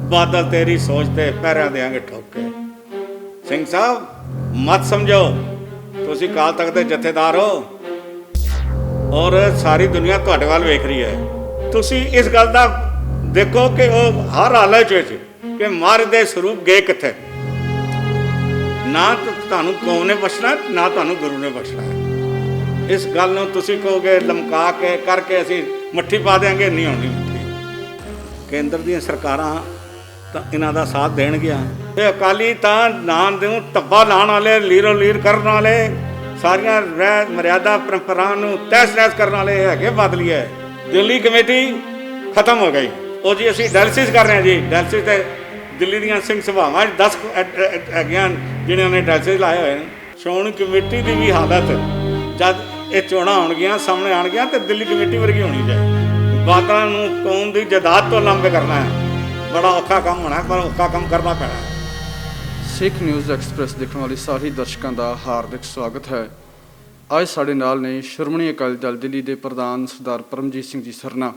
बादल तेरी सोच ते पैर देंगे ठोक के। सिंह साहब मत समझो, तुसी काल तक दे जथेदार हो और सारी दुनिया तुहाडे वाल वेख रही है। तुसी इस गल दा देखो कि वह हर हालत कि महाराज दे स्वरूप गए कित्थे। ना तुहानू कौम ने बख्शना ना तुहानू गुरु ने बख्शना है। इस गल नूं तुसी कहोगे लमका के करके असी मट्ठी पा देंगे, नहीं होनी मट्ठी। केंद्र दी सरकारां तां इन्हां दा साथ देणगियां। ते अकाली तां नां दूं धब्बा लाण वाले, लीरो लीर करन वाले, सारियां रहत मर्यादा परंपरां नूं तहस नहस करन वाले हैगे बदलीए। दिल्ली कमेटी खत्म हो गई। ਉਹ जी असी डायलिसिस कर रहे हैं जी। डायलिसिस तो दिल्ली ਦੀਆਂ ਸਿੰਘ ਸਭਾਵਾਂ 10 ਹੈਗੀਆਂ ਜਿਨ੍ਹਾਂ ਨੇ डायलिसिस ਲਾਏ ਹੋਏ ਨੇ। ਸ਼੍ਰੋਮਣੀ ਕਮੇਟੀ ਦੀ ਵੀ ਹਾਲਤ ਜਦ ਇਹ ਚੋਣਾਂ ਆਉਣਗੀਆਂ ਸਾਹਮਣੇ ਆਉਣਗੀਆਂ ਤੇ ਦਿੱਲੀ ਕਮੇਟੀ ਵਰਗੀ ਹੋਣੀ ਚਾਹੀਦੀ। ਬਾਦਲਾਂ ਨੂੰ ਕੌਮ ਦੀ ਜਾਇਦਾਦ ਤੋਂ ਲੰਬੇ ਕਰਨਾ ਹੈ, ਬੜਾ ਔਖਾ ਕੰਮ ਹੋਣਾ, ਪਰ ਔਖਾ ਕੰਮ ਕਰਨਾ ਪੈਣਾ। ਸਿੱਖ ਨਿਊਜ਼ ਐਕਸਪ੍ਰੈਸ ਦੇਖਣ ਵਾਲੇ ਸਾਰੇ ਦਰਸ਼ਕਾਂ ਦਾ ਹਾਰਦਿਕ ਸਵਾਗਤ ਹੈ। ਅੱਜ ਸਾਡੇ ਨਾਲ ਨੇ ਸ਼੍ਰੋਮਣੀ ਅਕਾਲੀ ਦਲ ਦਿੱਲੀ ਦੇ ਪ੍ਰਧਾਨ ਸਰਦਾਰ ਪਰਮਜੀਤ ਸਿੰਘ ਜੀ ਸਰਨਾ।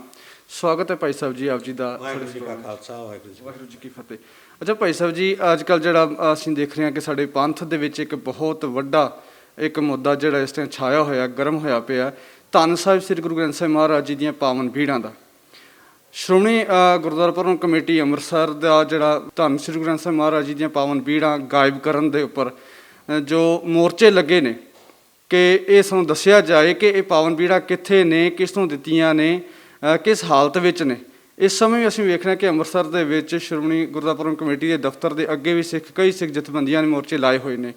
स्वागत है भाई साहब जी आप जी का। ਵਾਹਿਗੁਰੂ ਜੀ ਕਾ ਖਾਲਸਾ ਵਾਹਿਗੁਰੂ जी की फतेह। अच्छा भाई साहब जी अजकल जो ਅਸੀਂ देख रहे हैं कि साढ़े पंथ ਦੇ ਵਿੱਚ एक बहुत ਵੱਡਾ एक मुद्दा ਜਿਹੜਾ ਇਸ ਟਾਈਮ ਛਾਇਆ ਹੋਇਆ, ਗਰਮ ਹੋਇਆ ਪਿਆ, ਧੰਨ ਸਾਹਿਬ ਸ੍ਰੀ ਗੁਰੂ ਗ੍ਰੰਥ ਸਾਹਿਬ ਮਹਾਰਾਜ ਜੀ ਦੀਆਂ ਪਾਵਨ ਪੀੜਾਂ ਦਾ। ਸ਼੍ਰੋਮਣੀ ਗੁਰਦੁਆਰਾ ਪ੍ਰਬੰਧਕ ਕਮੇਟੀ ਅੰਮ੍ਰਿਤਸਰ ਦਾ ਜਿਹੜਾ ਧੰਨ ਸ੍ਰੀ ਗੁਰੂ ਗ੍ਰੰਥ ਸਾਹਿਬ ਮਹਾਰਾਜ ਜੀ ਦੀਆਂ ਪਾਵਨ ਪੀੜਾਂ ਗਾਇਬ ਕਰਨ ਦੇ ਉੱਪਰ ਜੋ ਮੋਰਚੇ ਲੱਗੇ ਨੇ ਕਿ ਇਹ ਸਾਨੂੰ ਦੱਸਿਆ ਜਾਏ ਕਿ ਇਹ ਪਾਵਨ ਪੀੜਾਂ ਕਿੱਥੇ ਨੇ, ਕਿਸ ਤੋਂ ਦਿੱਤੀਆਂ ਨੇ, किस हालत ਵਿੱਚ ਨੇ। ਇਸ ਸਮੇਂ ਅਸੀਂ ਵੇਖ ਰਹੇ ਕਿ ਅੰਮ੍ਰਿਤਸਰ ਦੇ ਵਿੱਚ ਸ਼੍ਰੋਮਣੀ ਗੁਰਦੁਆਰਾ ਪ੍ਰਬੰਧਕ ਕਮੇਟੀ ਦੇ ਦਫ਼ਤਰ ਦੇ ਅੱਗੇ ਵੀ ਕਈ ਸਿੱਖ ਜਥੇਬੰਦੀਆਂ ਨੇ ਮੋਰਚੇ ਲਾਏ ਹੋਏ ਨੇ,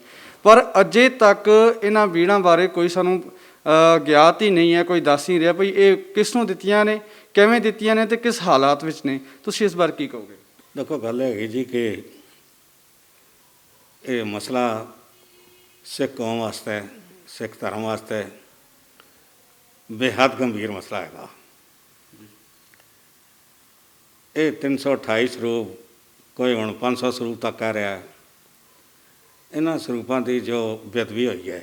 ਪਰ ਅਜੇ ਤੱਕ ਇਹਨਾਂ ਬੀੜਾਂ ਬਾਰੇ ਕੋਈ ਸਾਨੂੰ ਗਿਆਤ ਹੀ ਨਹੀਂ ਹੈ, ਕੋਈ ਦੱਸ ਨਹੀਂ ਰਿਹਾ ਭਈ ਇਹ ਕਿਸ ਨੂੰ ਦਿੱਤੀਆਂ ਨੇ, ਕਿਵੇਂ ਦਿੱਤੀਆਂ ਨੇ ਤੇ ਕਿਸ ਹਾਲਾਤ ਵਿੱਚ ਨੇ। ਤੁਸੀਂ ਇਸ ਬਾਰੇ ਕੀ ਕਹੋਗੇ? ਦੇਖੋ ਗੱਲ ਹੈਗੀ ਜੀ ਕਿ ਇਹ ਮਸਲਾ ਸਿੱਖ ਕੌਮ ਵਾਸਤੇ, ਸਿੱਖ ਧਰਮ ਵਾਸਤੇ ਬੇਹੱਦ ਗੰਭੀਰ ਮਸਲਾ ਹੈਗਾ। ਇਹ 328 ਸਰੂਪ, ਕੋਈ ਹੁਣ 500 ਸਰੂਪ ਤੱਕ ਕਹਿ ਰਿਹਾ। ਇਹਨਾਂ ਸਰੂਪਾਂ ਦੀ ਜੋ ਬੇਅਦਬੀ ਹੋਈ ਹੈ,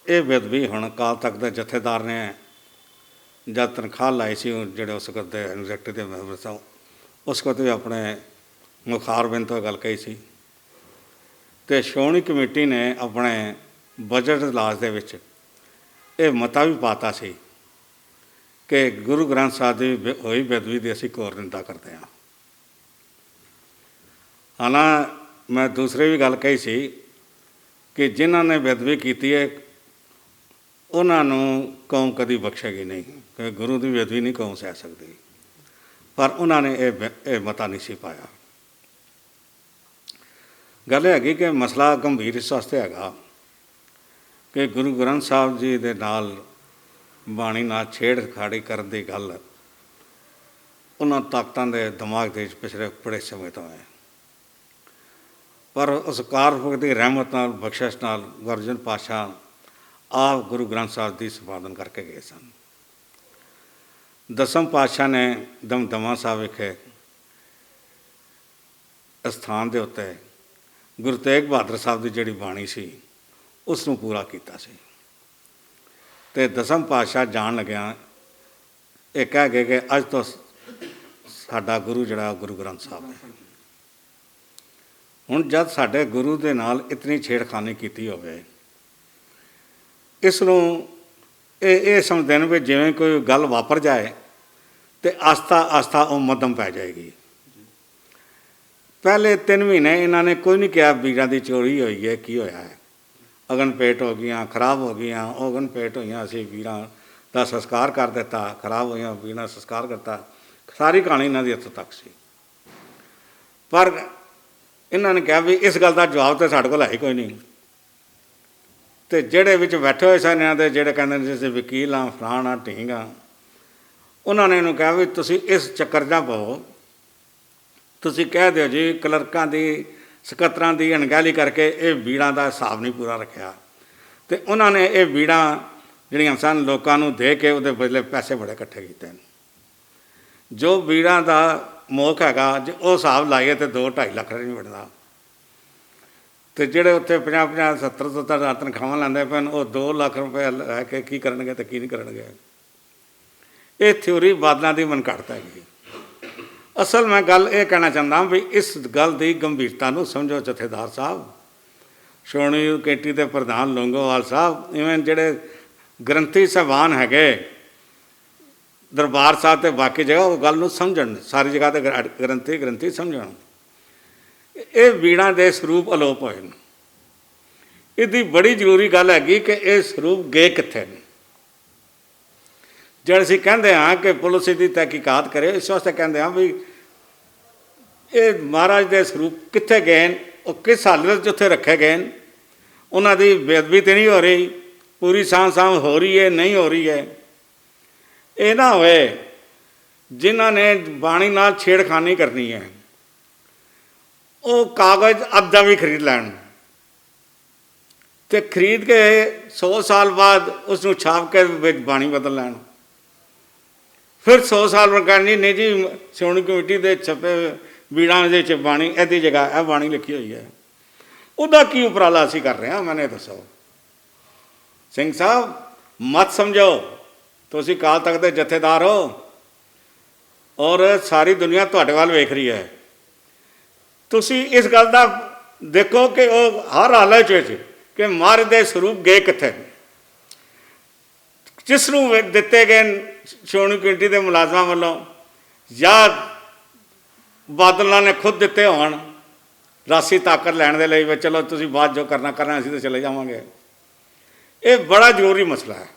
ਇਹ ਬੇਅਦਬੀ ਹੁਣ ਕਾਲ ਤੱਕ ਦੇ ਜਥੇਦਾਰ ਨੇ ਜਦ ਤਨਖਾਹ ਲਾਈ ਸੀ, ਜਿਹੜੇ ਉਸ ਵਕਤ ਦੇ ਐਗਜ਼ੈਕਟਿਵ ਦੇ ਮੈਂਬਰ ਸਨ, ਉਸ ਵਕਤ ਵੀ ਆਪਣੇ ਮੁਖਾਰਬਿੰਦ ਤੋਂ ਗੱਲ ਕਹੀ ਸੀ। ਅਤੇ ਸ਼੍ਰੋਮਣੀ ਕਮੇਟੀ ਨੇ ਆਪਣੇ ਬਜਟ ਇਜਲਾਸ ਦੇ ਵਿੱਚ ਇਹ ਮਤਾ ਵੀ ਪਾਤਾ ਸੀ कि गुरु ग्रंथ साहिब की हुई बेदबी की असी घोर निंदा करते हैं। हालांकि मैं दूसरी भी गल कही सी कि जिन्होंने बेदबी की है उन्होंने कौम कभी बख्शेगी नहीं, कि गुरु की बेदबी नहीं कौम सह सकती, पर उन्होंने ये मता नहीं सी पाया। गल हैगी कि मसला गंभीर इस वास्ते हैगा कि गुरु ग्रंथ साहिब जी के नाल ਬਾਣੀ ਨਾਲ ਛੇੜਖਾੜੀ ਕਰਨ ਦੀ ਗੱਲ ਉਹਨਾਂ ਤਾਕਤਾਂ ਦੇ ਦਿਮਾਗ ਦੇ ਵਿੱਚ ਪਿਛਲੇ ਬੜੇ ਸਮੇਂ ਤੋਂ ਹੈ, ਪਰ ਉਸ ਕਾਰਪੁਰਖ ਦੀ ਰਹਿਮਤ ਨਾਲ, ਬਖਸ਼ਿਸ਼ ਨਾਲ ਗੁਰੂ ਅਰਜਨ ਪਾਤਸ਼ਾਹ ਆਪ ਗੁਰੂ ਗ੍ਰੰਥ ਸਾਹਿਬ ਦੀ ਸੰਪਾਦਨ ਕਰਕੇ ਗਏ ਸਨ। ਦਸਮ ਪਾਤਸ਼ਾਹ ਨੇ ਦਮਦਮਾ ਸਾਹਿਬ ਵਿਖੇ ਅਸਥਾਨ ਦੇ ਉੱਤੇ ਗੁਰੂ ਤੇਗ ਬਹਾਦਰ ਸਾਹਿਬ ਦੀ ਜਿਹੜੀ ਬਾਣੀ ਸੀ ਉਸ ਨੂੰ ਪੂਰਾ ਕੀਤਾ ਸੀ। ਤੇ ਦਸਮ ਪਾਤਸ਼ਾਹ ਜਾਣ ਲੱਗਿਆ ਇਹ ਕਹਿ ਗਏ ਕਿ ਅੱਜ ਤੋਂ ਸਾਡਾ ਗੁਰੂ ਜਿਹੜਾ ਗੁਰੂ ਗ੍ਰੰਥ ਸਾਹਿਬ ਹੈ। ਹੁਣ ਜਦ ਸਾਡੇ ਗੁਰੂ ਦੇ ਨਾਲ ਇਤਨੀ ਛੇੜਖਾਨੀ ਕੀਤੀ ਹੋਵੇ, ਇਸ ਨੂੰ ਇਹ ਸਮਝਦੇ ਨੇ ਵੀ ਜਿਵੇਂ ਕੋਈ ਗੱਲ ਵਾਪਰ ਜਾਏ ਤੇ ਆਸਤਾ ਆਸਤਾ ਉਹ ਮੱਧਮ ਪੈ ਜਾਏਗੀ। ਪਹਿਲੇ 3 ਮਹੀਨੇ ਇਹਨਾਂ ਨੇ ਕੋਈ ਨਹੀਂ ਕਿਹਾ ਵੀਰਾਂ ਦੀ ਚੋਰੀ ਹੋਈ ਹੈ, ਕੀ ਹੋਇਆ ਹੈ। ਅਗਨ ਭੇਟ ਹੋ ਗਈਆਂ, ਖਰਾਬ ਹੋ ਗਈਆਂ, ਅਗਨ ਭੇਟ ਹੋਈਆਂ, ਅਸੀਂ ਵੀਰਾਂ ਦਾ ਸੰਸਕਾਰ ਕਰ ਦਿੱਤਾ, ਖਰਾਬ ਹੋਈਆਂ ਵੀਰਾਂ ਸੰਸਕਾਰ ਕਰਤਾ। ਸਾਰੀ ਕਹਾਣੀ ਇਹਨਾਂ ਦੀ ਇੱਥੋਂ ਤੱਕ ਸੀ, ਪਰ ਇਹਨਾਂ ਨੇ ਕਿਹਾ ਵੀ ਇਸ ਗੱਲ ਦਾ ਜਵਾਬ ਤਾਂ ਸਾਡੇ ਕੋਲ ਹੈ ਹੀ ਕੋਈ ਨਹੀਂ। ਅਤੇ ਜਿਹੜੇ ਵਿੱਚ ਬੈਠੇ ਹੋਏ ਸਨ ਇਹਨਾਂ ਦੇ, ਜਿਹੜੇ ਕਹਿੰਦੇ ਨੇ ਅਸੀਂ ਵਕੀਲ ਹਾਂ, ਫਲਾਣ ਹਾਂ, ਢੀਂਗ ਹਾਂ, ਉਹਨਾਂ ਨੇ ਇਹਨੂੰ ਕਿਹਾ ਵੀ ਤੁਸੀਂ ਇਸ ਚੱਕਰ 'ਚ ਨਾ ਪਵੋ, ਤੁਸੀਂ ਕਹਿ ਦਿਓ ਜੀ ਕਲਰਕਾਂ ਦੀ, ਸਕੱਤਰਾਂ ਦੀ ਅਣਗਹਿਲੀ ਕਰਕੇ ਇਹ ਬੀੜਾਂ ਦਾ ਹਿਸਾਬ ਨਹੀਂ ਪੂਰਾ ਰੱਖਿਆ। ਅਤੇ ਉਹਨਾਂ ਨੇ ਇਹ ਬੀੜਾਂ ਜਿਹੜੀਆਂ ਸਨ ਲੋਕਾਂ ਨੂੰ ਦੇ ਕੇ ਉਹਦੇ ਬਦਲੇ ਪੈਸੇ ਬੜੇ ਇਕੱਠੇ ਕੀਤੇ ਨੇ। ਜੋ ਬੀੜਾਂ ਦਾ ਮੋਖ ਹੈਗਾ, ਜੇ ਉਹ ਹਿਸਾਬ ਲਾਈਏ ਤਾਂ 2-2.5 ਲੱਖ ਨਹੀਂ ਬਣਦਾ। ਅਤੇ ਜਿਹੜੇ ਉੱਥੇ 50-50, 70-70 ਤਨਖਾਹਾਂ ਲੈਂਦੇ ਪਏ, ਉਹ 2 ਲੱਖ ਰੁਪਏ ਲੈ ਕੇ ਕੀ ਕਰਨਗੇ ਅਤੇ ਕੀ ਨਹੀਂ ਕਰਨਗੇ। ਇਹ ਥਿਊਰੀ ਬਾਦਲਾਂ ਦੀ ਮਨਘੜਤ ਹੈਗੀ। ਅਸਲ ਮੈਂ ਗੱਲ ਇਹ ਕਹਿਣਾ ਚਾਹੁੰਦਾ ਵੀ ਇਸ ਗੱਲ ਦੀ ਗੰਭੀਰਤਾ ਨੂੰ ਸਮਝੋ ਜਥੇਦਾਰ ਸਾਹਿਬ, ਸ਼੍ਰੋਮਣੀ ਕਮੇਟੀ ਦੇ ਪ੍ਰਧਾਨ ਲੌਂਗੋਵਾਲ ਸਾਹਿਬ, ਇਵੇਂ ਜਿਹੜੇ ਗ੍ਰੰਥੀ ਸਾਹਿਬਾਨ ਹੈਗੇ ਦਰਬਾਰ ਸਾਹਿਬ ਤੇ ਬਾਕੀ ਜਗ੍ਹਾ, ਉਹ ਗੱਲ ਨੂੰ ਸਮਝਣ, ਸਾਰੀ ਜਗ੍ਹਾ ਤੇ ਗ੍ਰੰਥੀ ਸਮਝਣ। ਇਹ ਵੀਣਾਂ ਦੇ ਸਰੂਪ ਅਲੋਪ ਹੋਏ ਨੇ। ਇਹਦੀ ਬੜੀ ਜ਼ਰੂਰੀ ਗੱਲ ਹੈਗੀ ਕਿ ਇਹ ਸਰੂਪ ਗਏ ਕਿੱਥੇ ਨੇ। ਜਿਹੜੇ ਅਸੀਂ ਕਹਿੰਦੇ ਹਾਂ ਕਿ ਪੁਲਿਸ ਇਹਦੀ ਤਹਿਕੀਕਾਤ ਕਰੇ, ਇਸ ਵਾਸਤੇ ਕਹਿੰਦੇ ਹਾਂ ਵੀ ਇਹ ਮਹਾਰਾਜ ਦੇ ਸਰੂਪ ਕਿੱਥੇ ਗਏ ਨੇ, ਉਹ ਕਿਸ ਹਾਲਤ 'ਚ ਉੱਥੇ ਰੱਖੇ ਗਏ ਨੇ, ਉਹਨਾਂ ਦੀ ਬੇਅਦਬੀ ਤਾਂ ਨਹੀਂ ਹੋ ਰਹੀ, ਪੂਰੀ ਸਾਂਭ ਹੋ ਰਹੀ ਹੈ, ਨਹੀਂ ਹੋ ਰਹੀ ਹੈ। ਇਹ ਨਾ ਹੋਏ ਜਿਨ੍ਹਾਂ ਨੇ ਬਾਣੀ ਨਾਲ ਛੇੜਖਾਨੀ ਕਰਨੀ ਹੈ ਉਹ ਕਾਗਜ਼ ਅੱਧਾ ਵੀ ਖਰੀਦ ਲੈਣ ਤੇ ਖਰੀਦ ਕੇ 100 ਸਾਲ ਬਾਅਦ ਉਸ ਨੂੰ ਛਾਪ ਕੇ ਵਿੱਚ ਬਾਣੀ ਬਦਲ ਲੈਣ। ਫਿਰ 100 ਸਾਲ ਬਾਅਦ ਕਹਿਣ ਨਹੀਂ ਜੀ ਸ਼੍ਰੋਮਣੀ ਕਮੇਟੀ ਦੇ ਛਪੇ ਬੀੜਾਂ ਦੇ 'ਚ ਬਾਣੀ ਇਹਦੀ ਜਗ੍ਹਾ ਇਹ ਬਾਣੀ ਲਿਖੀ ਹੋਈ ਹੈ। ਉਹਦਾ ਕੀ ਉਪਰਾਲਾ ਅਸੀਂ ਕਰ ਰਹੇ ਹਾਂ, ਮੈਨੂੰ ਦੱਸੋ। ਸਿੰਘ ਸਾਹਿਬ ਮਤ ਸਮਝੋ, ਤੁਸੀਂ ਅਕਾਲ ਤਖਤ ਦੇ ਜਥੇਦਾਰ ਹੋ ਔਰ ਸਾਰੀ ਦੁਨੀਆ ਤੁਹਾਡੇ ਵੱਲ ਵੇਖ ਰਹੀ ਹੈ। ਤੁਸੀਂ ਇਸ ਗੱਲ ਦਾ ਦੇਖੋ ਕਿ ਉਹ ਹਰ ਹਾਲਤ ਵਿੱਚ ਕਿ ਮਹਾਰਾਜ ਦੇ ਸਰੂਪ ਗਏ ਕਿੱਥੇ, ਜਿਸ ਨੂੰ ਦਿੱਤੇ ਗਏ ਸ਼੍ਰੋਮਣੀ ਕਮੇਟੀ ਦੇ ਮੁਲਾਜ਼ਮਾਂ ਵੱਲੋਂ ਜਾਂ ਬਾਦਲਾਂ ਨੇ ਖੁਦ ਦਿੱਤੇ ਹੋਣ ਰਾਸੀ ਤਾਕਤ ਲੈਣ ਦੇ ਲਈ ਵੀ ਚਲੋ ਤੁਸੀਂ ਬਾਅਦ ਜੋ ਕਰਨਾ ਅਸੀਂ ਤਾਂ ਚਲੇ ਜਾਵਾਂਗੇ। ਇਹ ਬੜਾ ਜ਼ਰੂਰੀ ਮਸਲਾ ਹੈ।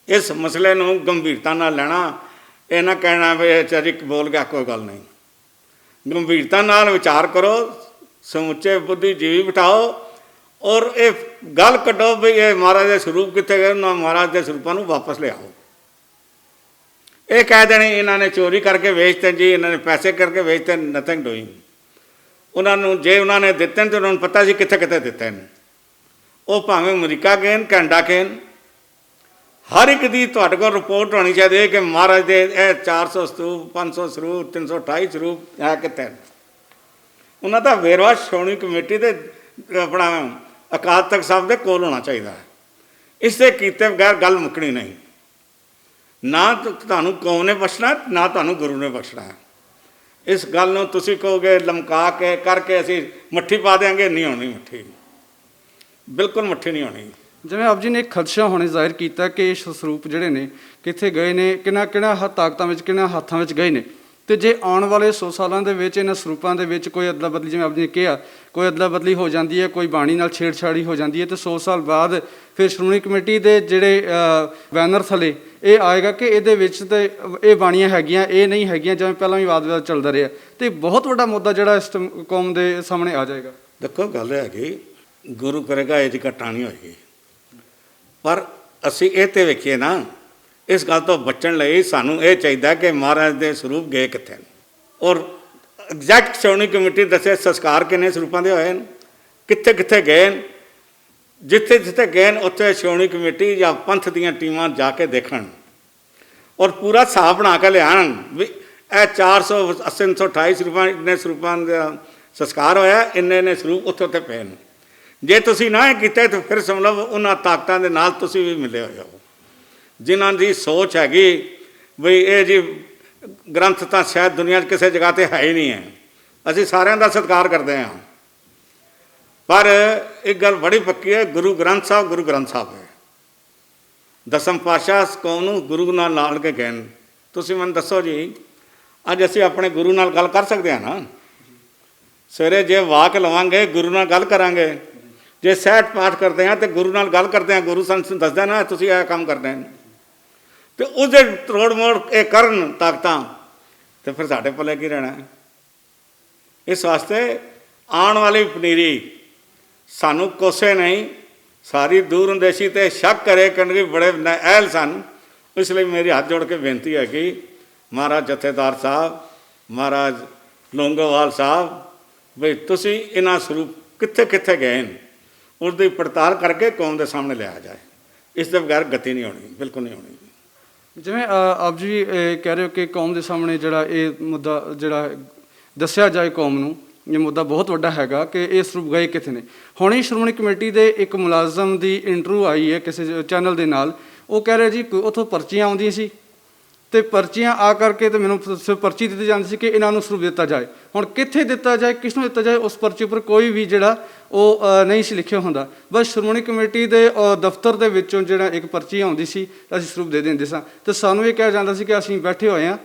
ਇਸ ਮਸਲੇ ਨੂੰ ਗੰਭੀਰਤਾ ਨਾਲ ਲੈਣਾ, ਇਹ ਨਾ ਕਹਿਣਾ ਵੀ ਚਰਿਕ ਬੋਲ ਗਿਆ ਕੋਈ ਗੱਲ ਨਹੀਂ। ਗੰਭੀਰਤਾ ਨਾਲ ਵਿਚਾਰ ਕਰੋ, ਸਮੁੱਚੇ ਬੁੱਧੀਜੀਵੀ ਬਿਠਾਓ ਔਰ ਇਹ ਗੱਲ ਕੱਢੋ ਵੀ ਇਹ ਮਹਾਰਾਜ ਦੇ ਸਰੂਪ ਕਿੱਥੇ ਗਏ, ਨਾ ਮਹਾਰਾਜ ਦੇ ਸਰੂਪਾਂ ਨੂੰ ਵਾਪਸ ਲਿਆਓ। ਇਹ ਕਹਿ ਦੇਣੇ ਇਹਨਾਂ ਨੇ ਚੋਰੀ ਕਰਕੇ ਵੇਚਤੇ ਜੀ, ਇਹਨਾਂ ਨੇ ਪੈਸੇ ਕਰਕੇ ਵੇਚਤੇ, ਨਥਿੰਗ ਡੂਇੰਗ। ਉਹਨਾਂ ਨੂੰ ਜੇ ਉਹਨਾਂ ਨੇ ਦਿੱਤੇ ਨੇ ਤਾਂ ਉਹਨਾਂ ਨੂੰ ਪਤਾ ਸੀ ਕਿੱਥੇ ਕਿੱਥੇ ਦਿੱਤੇ ਨੇ। ਉਹ ਭਾਵੇਂ ਅਮਰੀਕਾ ਗਏ, ਕੈਨੇਡਾ ਗਏ, ਹਰ ਇੱਕ ਦੀ ਤੁਹਾਡੇ ਕੋਲ ਰਿਪੋਰਟ ਹੋਣੀ ਚਾਹੀਦੀ ਹੈ ਕਿ ਮਹਾਰਾਜ ਦੇ ਇਹ 400 ਸਰੂਪ, 500 ਸਰੂਪ, 328 ਸਰੂਪ ਹੈ ਕਿੱਥੇ। ਉਹਨਾਂ ਦਾ ਵੇਰਵਾ ਸ਼੍ਰੋਮਣੀ ਕਮੇਟੀ ਦੇ ਆਪਣਾ ਅਕਾਲ ਤਖਤ ਸਾਹਿਬ ਦੇ ਕੋਲ ਹੋਣਾ ਚਾਹੀਦਾ ਹੈ। ਇਸ ਦੇ ਕੀਤੇ ਬਗੈਰ ਗੱਲ ਮੁੱਕਣੀ ਨਹੀਂ। ਨਾ ਤੁਹਾਨੂੰ ਕੌਮ ਨੇ ਬਖਸ਼ਣਾ, ਨਾ ਤੁਹਾਨੂੰ ਗੁਰੂ ਨੇ ਬਖਸ਼ਣਾ। ਇਸ ਗੱਲ ਨੂੰ ਤੁਸੀਂ ਕਹੋਗੇ ਲਮਕਾ ਕੇ ਕਰਕੇ ਅਸੀਂ ਮੱਠੀ ਪਾ ਦਿਆਂਗੇ, ਨਹੀਂ ਹੋਣੀ ਮੱਠੀ, ਬਿਲਕੁਲ ਮੱਠੀ ਨਹੀਂ ਹੋਣੀ। ਜਿਵੇਂ ਆਪ ਜੀ ਨੇ ਇੱਕ ਖਦਸ਼ਾ ਹੁਣੇ ਜ਼ਾਹਿਰ ਕੀਤਾ ਕਿ ਇਹ ਸਰੂਪ ਜਿਹੜੇ ਨੇ ਕਿੱਥੇ ਗਏ ਨੇ, ਕਿਹਨਾਂ ਤਾਕਤਾਂ ਵਿੱਚ, ਕਿਹਨਾਂ ਹੱਥਾਂ ਵਿੱਚ ਗਏ ਨੇ, ਤੇ ਜੇ ਆਉਣ ਵਾਲੇ 100 ਸਾਲਾਂ ਦੇ ਵਿੱਚ ਇਹਨਾਂ ਸਰੂਪਾਂ ਦੇ ਵਿੱਚ ਕੋਈ ਅਦਲਾ ਬਦਲੀ, ਜਿਵੇਂ ਆਪ ਜੀ ਨੇ ਕਿਹਾ, ਕੋਈ ਅਦਲਾ ਬਦਲੀ ਹੋ ਜਾਂਦੀ ਹੈ, ਕੋਈ ਬਾਣੀ ਨਾਲ ਛੇੜਛਾੜੀ ਹੋ ਜਾਂਦੀ ਹੈ, ਤੇ 100 ਸਾਲ ਬਾਅਦ ਫਿਰ ਸ਼੍ਰੋਮਣੀ ਕਮੇਟੀ ਦੇ ਜਿਹੜੇ ਬੈਨਰ ਥੱਲੇ ਇਹ ਆਏਗਾ ਕਿ ਇਹਦੇ ਵਿੱਚ ਤੇ ਇਹ ਬਾਣੀਆਂ ਹੈਗੀਆਂ, ਇਹ ਨਹੀਂ ਹੈਗੀਆਂ, ਜਿਵੇਂ ਪਹਿਲਾਂ ਵੀ ਵਾਦ ਚੱਲਦਾ ਰਿਹਾ, ਤੇ ਬਹੁਤ ਵੱਡਾ ਮੁੱਦਾ ਜਿਹੜਾ ਇਸ ਕੌਮ ਦੇ ਸਾਹਮਣੇ ਆ ਜਾਏਗਾ। ਦੇਖੋ ਗੱਲ ਹੈਗੀ, ਗੁਰੂ ਕਰੇਗਾ ਇਹ 'ਚ ਘਟਨਾ ਨਹੀਂ ਹੋਏਗੀ, ਪਰ ਅਸੀਂ ਇਹ ਤੇ ਵੇਖੀਏ ਨਾ, ਇਸ ਗੱਲ ਤੋਂ ਬਚਣ ਲਈ ਸਾਨੂੰ ਇਹ ਚਾਹੀਦਾ ਕਿ ਮਹਾਰਾਜ ਦੇ ਸਰੂਪ ਗਏ ਕਿੱਥੇ ਨੇ ਔਰ ਐਗਜ਼ੈਕਟ ਸ਼੍ਰੋਮਣੀ ਕਮੇਟੀ ਦੱਸੇ ਸੰਸਕਾਰ ਕਿੰਨੇ ਸਰੂਪਾਂ ਦੇ ਹੋਏ ਨੇ, ਕਿੱਥੇ ਕਿੱਥੇ ਗਏ ਨੇ। ਜਿੱਥੇ ਜਿੱਥੇ ਗਏ ਨੇ ਉੱਥੇ ਸ਼੍ਰੋਮਣੀ ਕਮੇਟੀ ਜਾਂ ਪੰਥ ਦੀਆਂ ਟੀਮਾਂ ਜਾ ਕੇ ਦੇਖਣ ਔਰ ਪੂਰਾ ਹਿਸਾਬ ਬਣਾ ਕੇ ਲਿਆਉਣ ਵੀ ਇਹ 480 328 ਸਰੂਪਾਂ, ਇੰਨੇ ਸਰੂਪਾਂ ਦਾ ਸੰਸਕਾਰ ਹੋਇਆ, ਇੰਨੇ ਸਰੂਪ ਉੱਥੇ ਉੱਥੇ ਪਏ ਨੇ। ਜੇ ਤੁਸੀਂ ਨਾ ਇਹ ਕੀਤਾ ਤਾਂ ਫਿਰ ਸਮਝ ਲਓ ਉਹਨਾਂ ਤਾਕਤਾਂ ਦੇ ਨਾਲ ਤੁਸੀਂ ਵੀ ਮਿਲੇ ਹੋਏ ਹੋ, ਜਿਨ੍ਹਾਂ ਦੀ ਸੋਚ ਹੈਗੀ ਬਈ ਇਹ ਜੀ ਗ੍ਰੰਥ ਤਾਂ ਸ਼ਾਇਦ ਦੁਨੀਆ 'ਚ ਕਿਸੇ ਜਗ੍ਹਾ 'ਤੇ ਹੈ ਹੀ ਨਹੀਂ ਹੈ। ਅਸੀਂ ਸਾਰਿਆਂ ਦਾ ਸਤਿਕਾਰ ਕਰਦੇ ਹਾਂ, ਪਰ ਇੱਕ ਗੱਲ ਬੜੀ ਪੱਕੀ ਹੈ, ਗੁਰੂ ਗ੍ਰੰਥ ਸਾਹਿਬ ਹੈ। ਦਸਮ ਪਾਤਸ਼ਾਹ ਕੌਮ ਨੂੰ ਗੁਰੂ ਨਾਲ ਕੇ ਗਏ। ਤੁਸੀਂ ਮੈਨੂੰ ਦੱਸੋ ਜੀ, ਅੱਜ ਅਸੀਂ ਆਪਣੇ ਗੁਰੂ ਨਾਲ ਗੱਲ ਕਰ ਸਕਦੇ ਹਾਂ ਨਾ? ਸਵੇਰੇ ਜੇ ਵਾਕ ਲਵਾਂਗੇ ਗੁਰੂ ਨਾਲ ਗੱਲ ਕਰਾਂਗੇ, ਜੇ ਸਹਿਜ ਪਾਠ ਕਰਦੇ ਹਾਂ ਤੇ ਗੁਰੂ ਨਾਲ ਗੱਲ ਕਰਦੇ ਹਾਂ, ਗੁਰੂ ਸਾਨੂੰ ਦੱਸਦਾ ਨਾ ਤੁਸੀਂ ਇਹ ਕੰਮ ਕਰਦੇ ਨੇ, ਤੇ ਉਹਦੇ ਤੋੜ ਮੋੜ ਇਹ ਕਰਨ ਤਾਕਤਾਂ, ਤੇ ਫਿਰ ਸਾਡੇ ਪੱਲੇ ਕੀ ਰਹਿਣਾ। ਇਸ ਵਾਸਤੇ ਆਉਣ ਵਾਲੀ ਪਨੀਰੀ ਸਾਨੂੰ ਕੋਸੇ ਨਹੀਂ, ਸਾਰੀ ਦੂਰ ਅੰਦੇਸ਼ੀ ਤੇ ਸ਼ੱਕ ਕਰੇ ਕਿ ਬੜੇ ਅਹਿਲ ਸਨ। ਇਸ ਲਈ ਮੇਰੀ ਹੱਥ ਜੋੜ ਕੇ ਬੇਨਤੀ ਹੈ ਕਿ ਮਹਾਰਾਜ ਜਥੇਦਾਰ ਸਾਹਿਬ, ਮਹਾਰਾਜ ਲੌਂਗੋਵਾਲ ਸਾਹਿਬ, ਬਈ ਤੁਸੀਂ ਇਹਨਾਂ ਸਰੂਪ ਕਿੱਥੇ ਕਿੱਥੇ ਗਏ ਨੇ ਉਸਦੀ ਪੜਤਾਲ ਕਰਕੇ ਕੌਮ ਦੇ ਸਾਹਮਣੇ ਲਿਆਇਆ ਜਾਏ। ਇਸ ਦੇ ਬਗੈਰ ਗਤੀ ਨਹੀਂ ਹੋਣੀ, ਬਿਲਕੁਲ ਨਹੀਂ ਹੋਣੀ। ਜਿਵੇਂ ਆਪ ਜੀ ਕਹਿ ਰਹੇ ਹੋ ਕਿ ਕੌਮ ਦੇ ਸਾਹਮਣੇ ਜਿਹੜਾ ਇਹ ਮੁੱਦਾ ਜਿਹੜਾ ਦੱਸਿਆ ਜਾਏ ਕੌਮ ਨੂੰ, ਇਹ ਮੁੱਦਾ ਬਹੁਤ ਵੱਡਾ ਹੈਗਾ ਕਿ ਇਹ ਸਰੂਪ ਗਏ ਕਿੱਥੇ ਨੇ। ਹੁਣੇ ਸ਼੍ਰੋਮਣੀ ਕਮੇਟੀ ਦੇ ਇੱਕ ਮੁਲਾਜ਼ਮ ਦੀ ਇੰਟਰਵਿਊ ਆਈ ਹੈ ਕਿਸੇ ਚੈਨਲ ਦੇ ਨਾਲ, ਉਹ ਕਹਿ ਰਿਹਾ ਜੀ ਉੱਥੋਂ ਪਰਚੀਆਂ ਆਉਂਦੀਆਂ ਸੀ ਤੇ ਪਰਚੀਆਂ ਆ ਕਰਕੇ ਤੇ ਮੈਨੂੰ ਸਿਰਫ ਪਰਚੀ ਦਿੱਤੀ ਜਾਂਦੀ ਸੀ ਕਿ ਇਹਨਾਂ ਨੂੰ ਸਰੂਪ ਦਿੱਤਾ ਜਾਏ। ਹੁਣ ਕਿੱਥੇ ਦਿੱਤਾ ਜਾਏ, ਕਿਸ ਨੂੰ ਦਿੱਤਾ ਜਾਏ, ਉਸ ਪਰਚੀ ਉੱਪਰ ਕੋਈ ਵੀ ਜਿਹੜਾ ਉਹ ਨਹੀਂ ਸੀ ਲਿਖਿਆ ਹੁੰਦਾ। ਬਸ ਸ਼੍ਰੋਮਣੀ ਕਮੇਟੀ ਦੇ ਦਫ਼ਤਰ ਦੇ ਵਿੱਚੋਂ ਜਿਹੜਾ ਇੱਕ ਪਰਚੀ ਆਉਂਦੀ ਸੀ, ਅਸੀਂ ਸਰੂਪ ਦੇ ਦਿੰਦੇ ਸਾਂ ਤੇ ਸਾਨੂੰ ਇਹ ਕਿਹਾ ਜਾਂਦਾ ਸੀ ਕਿ ਅਸੀਂ ਬੈਠੇ ਹੋਏ ਹਾਂ,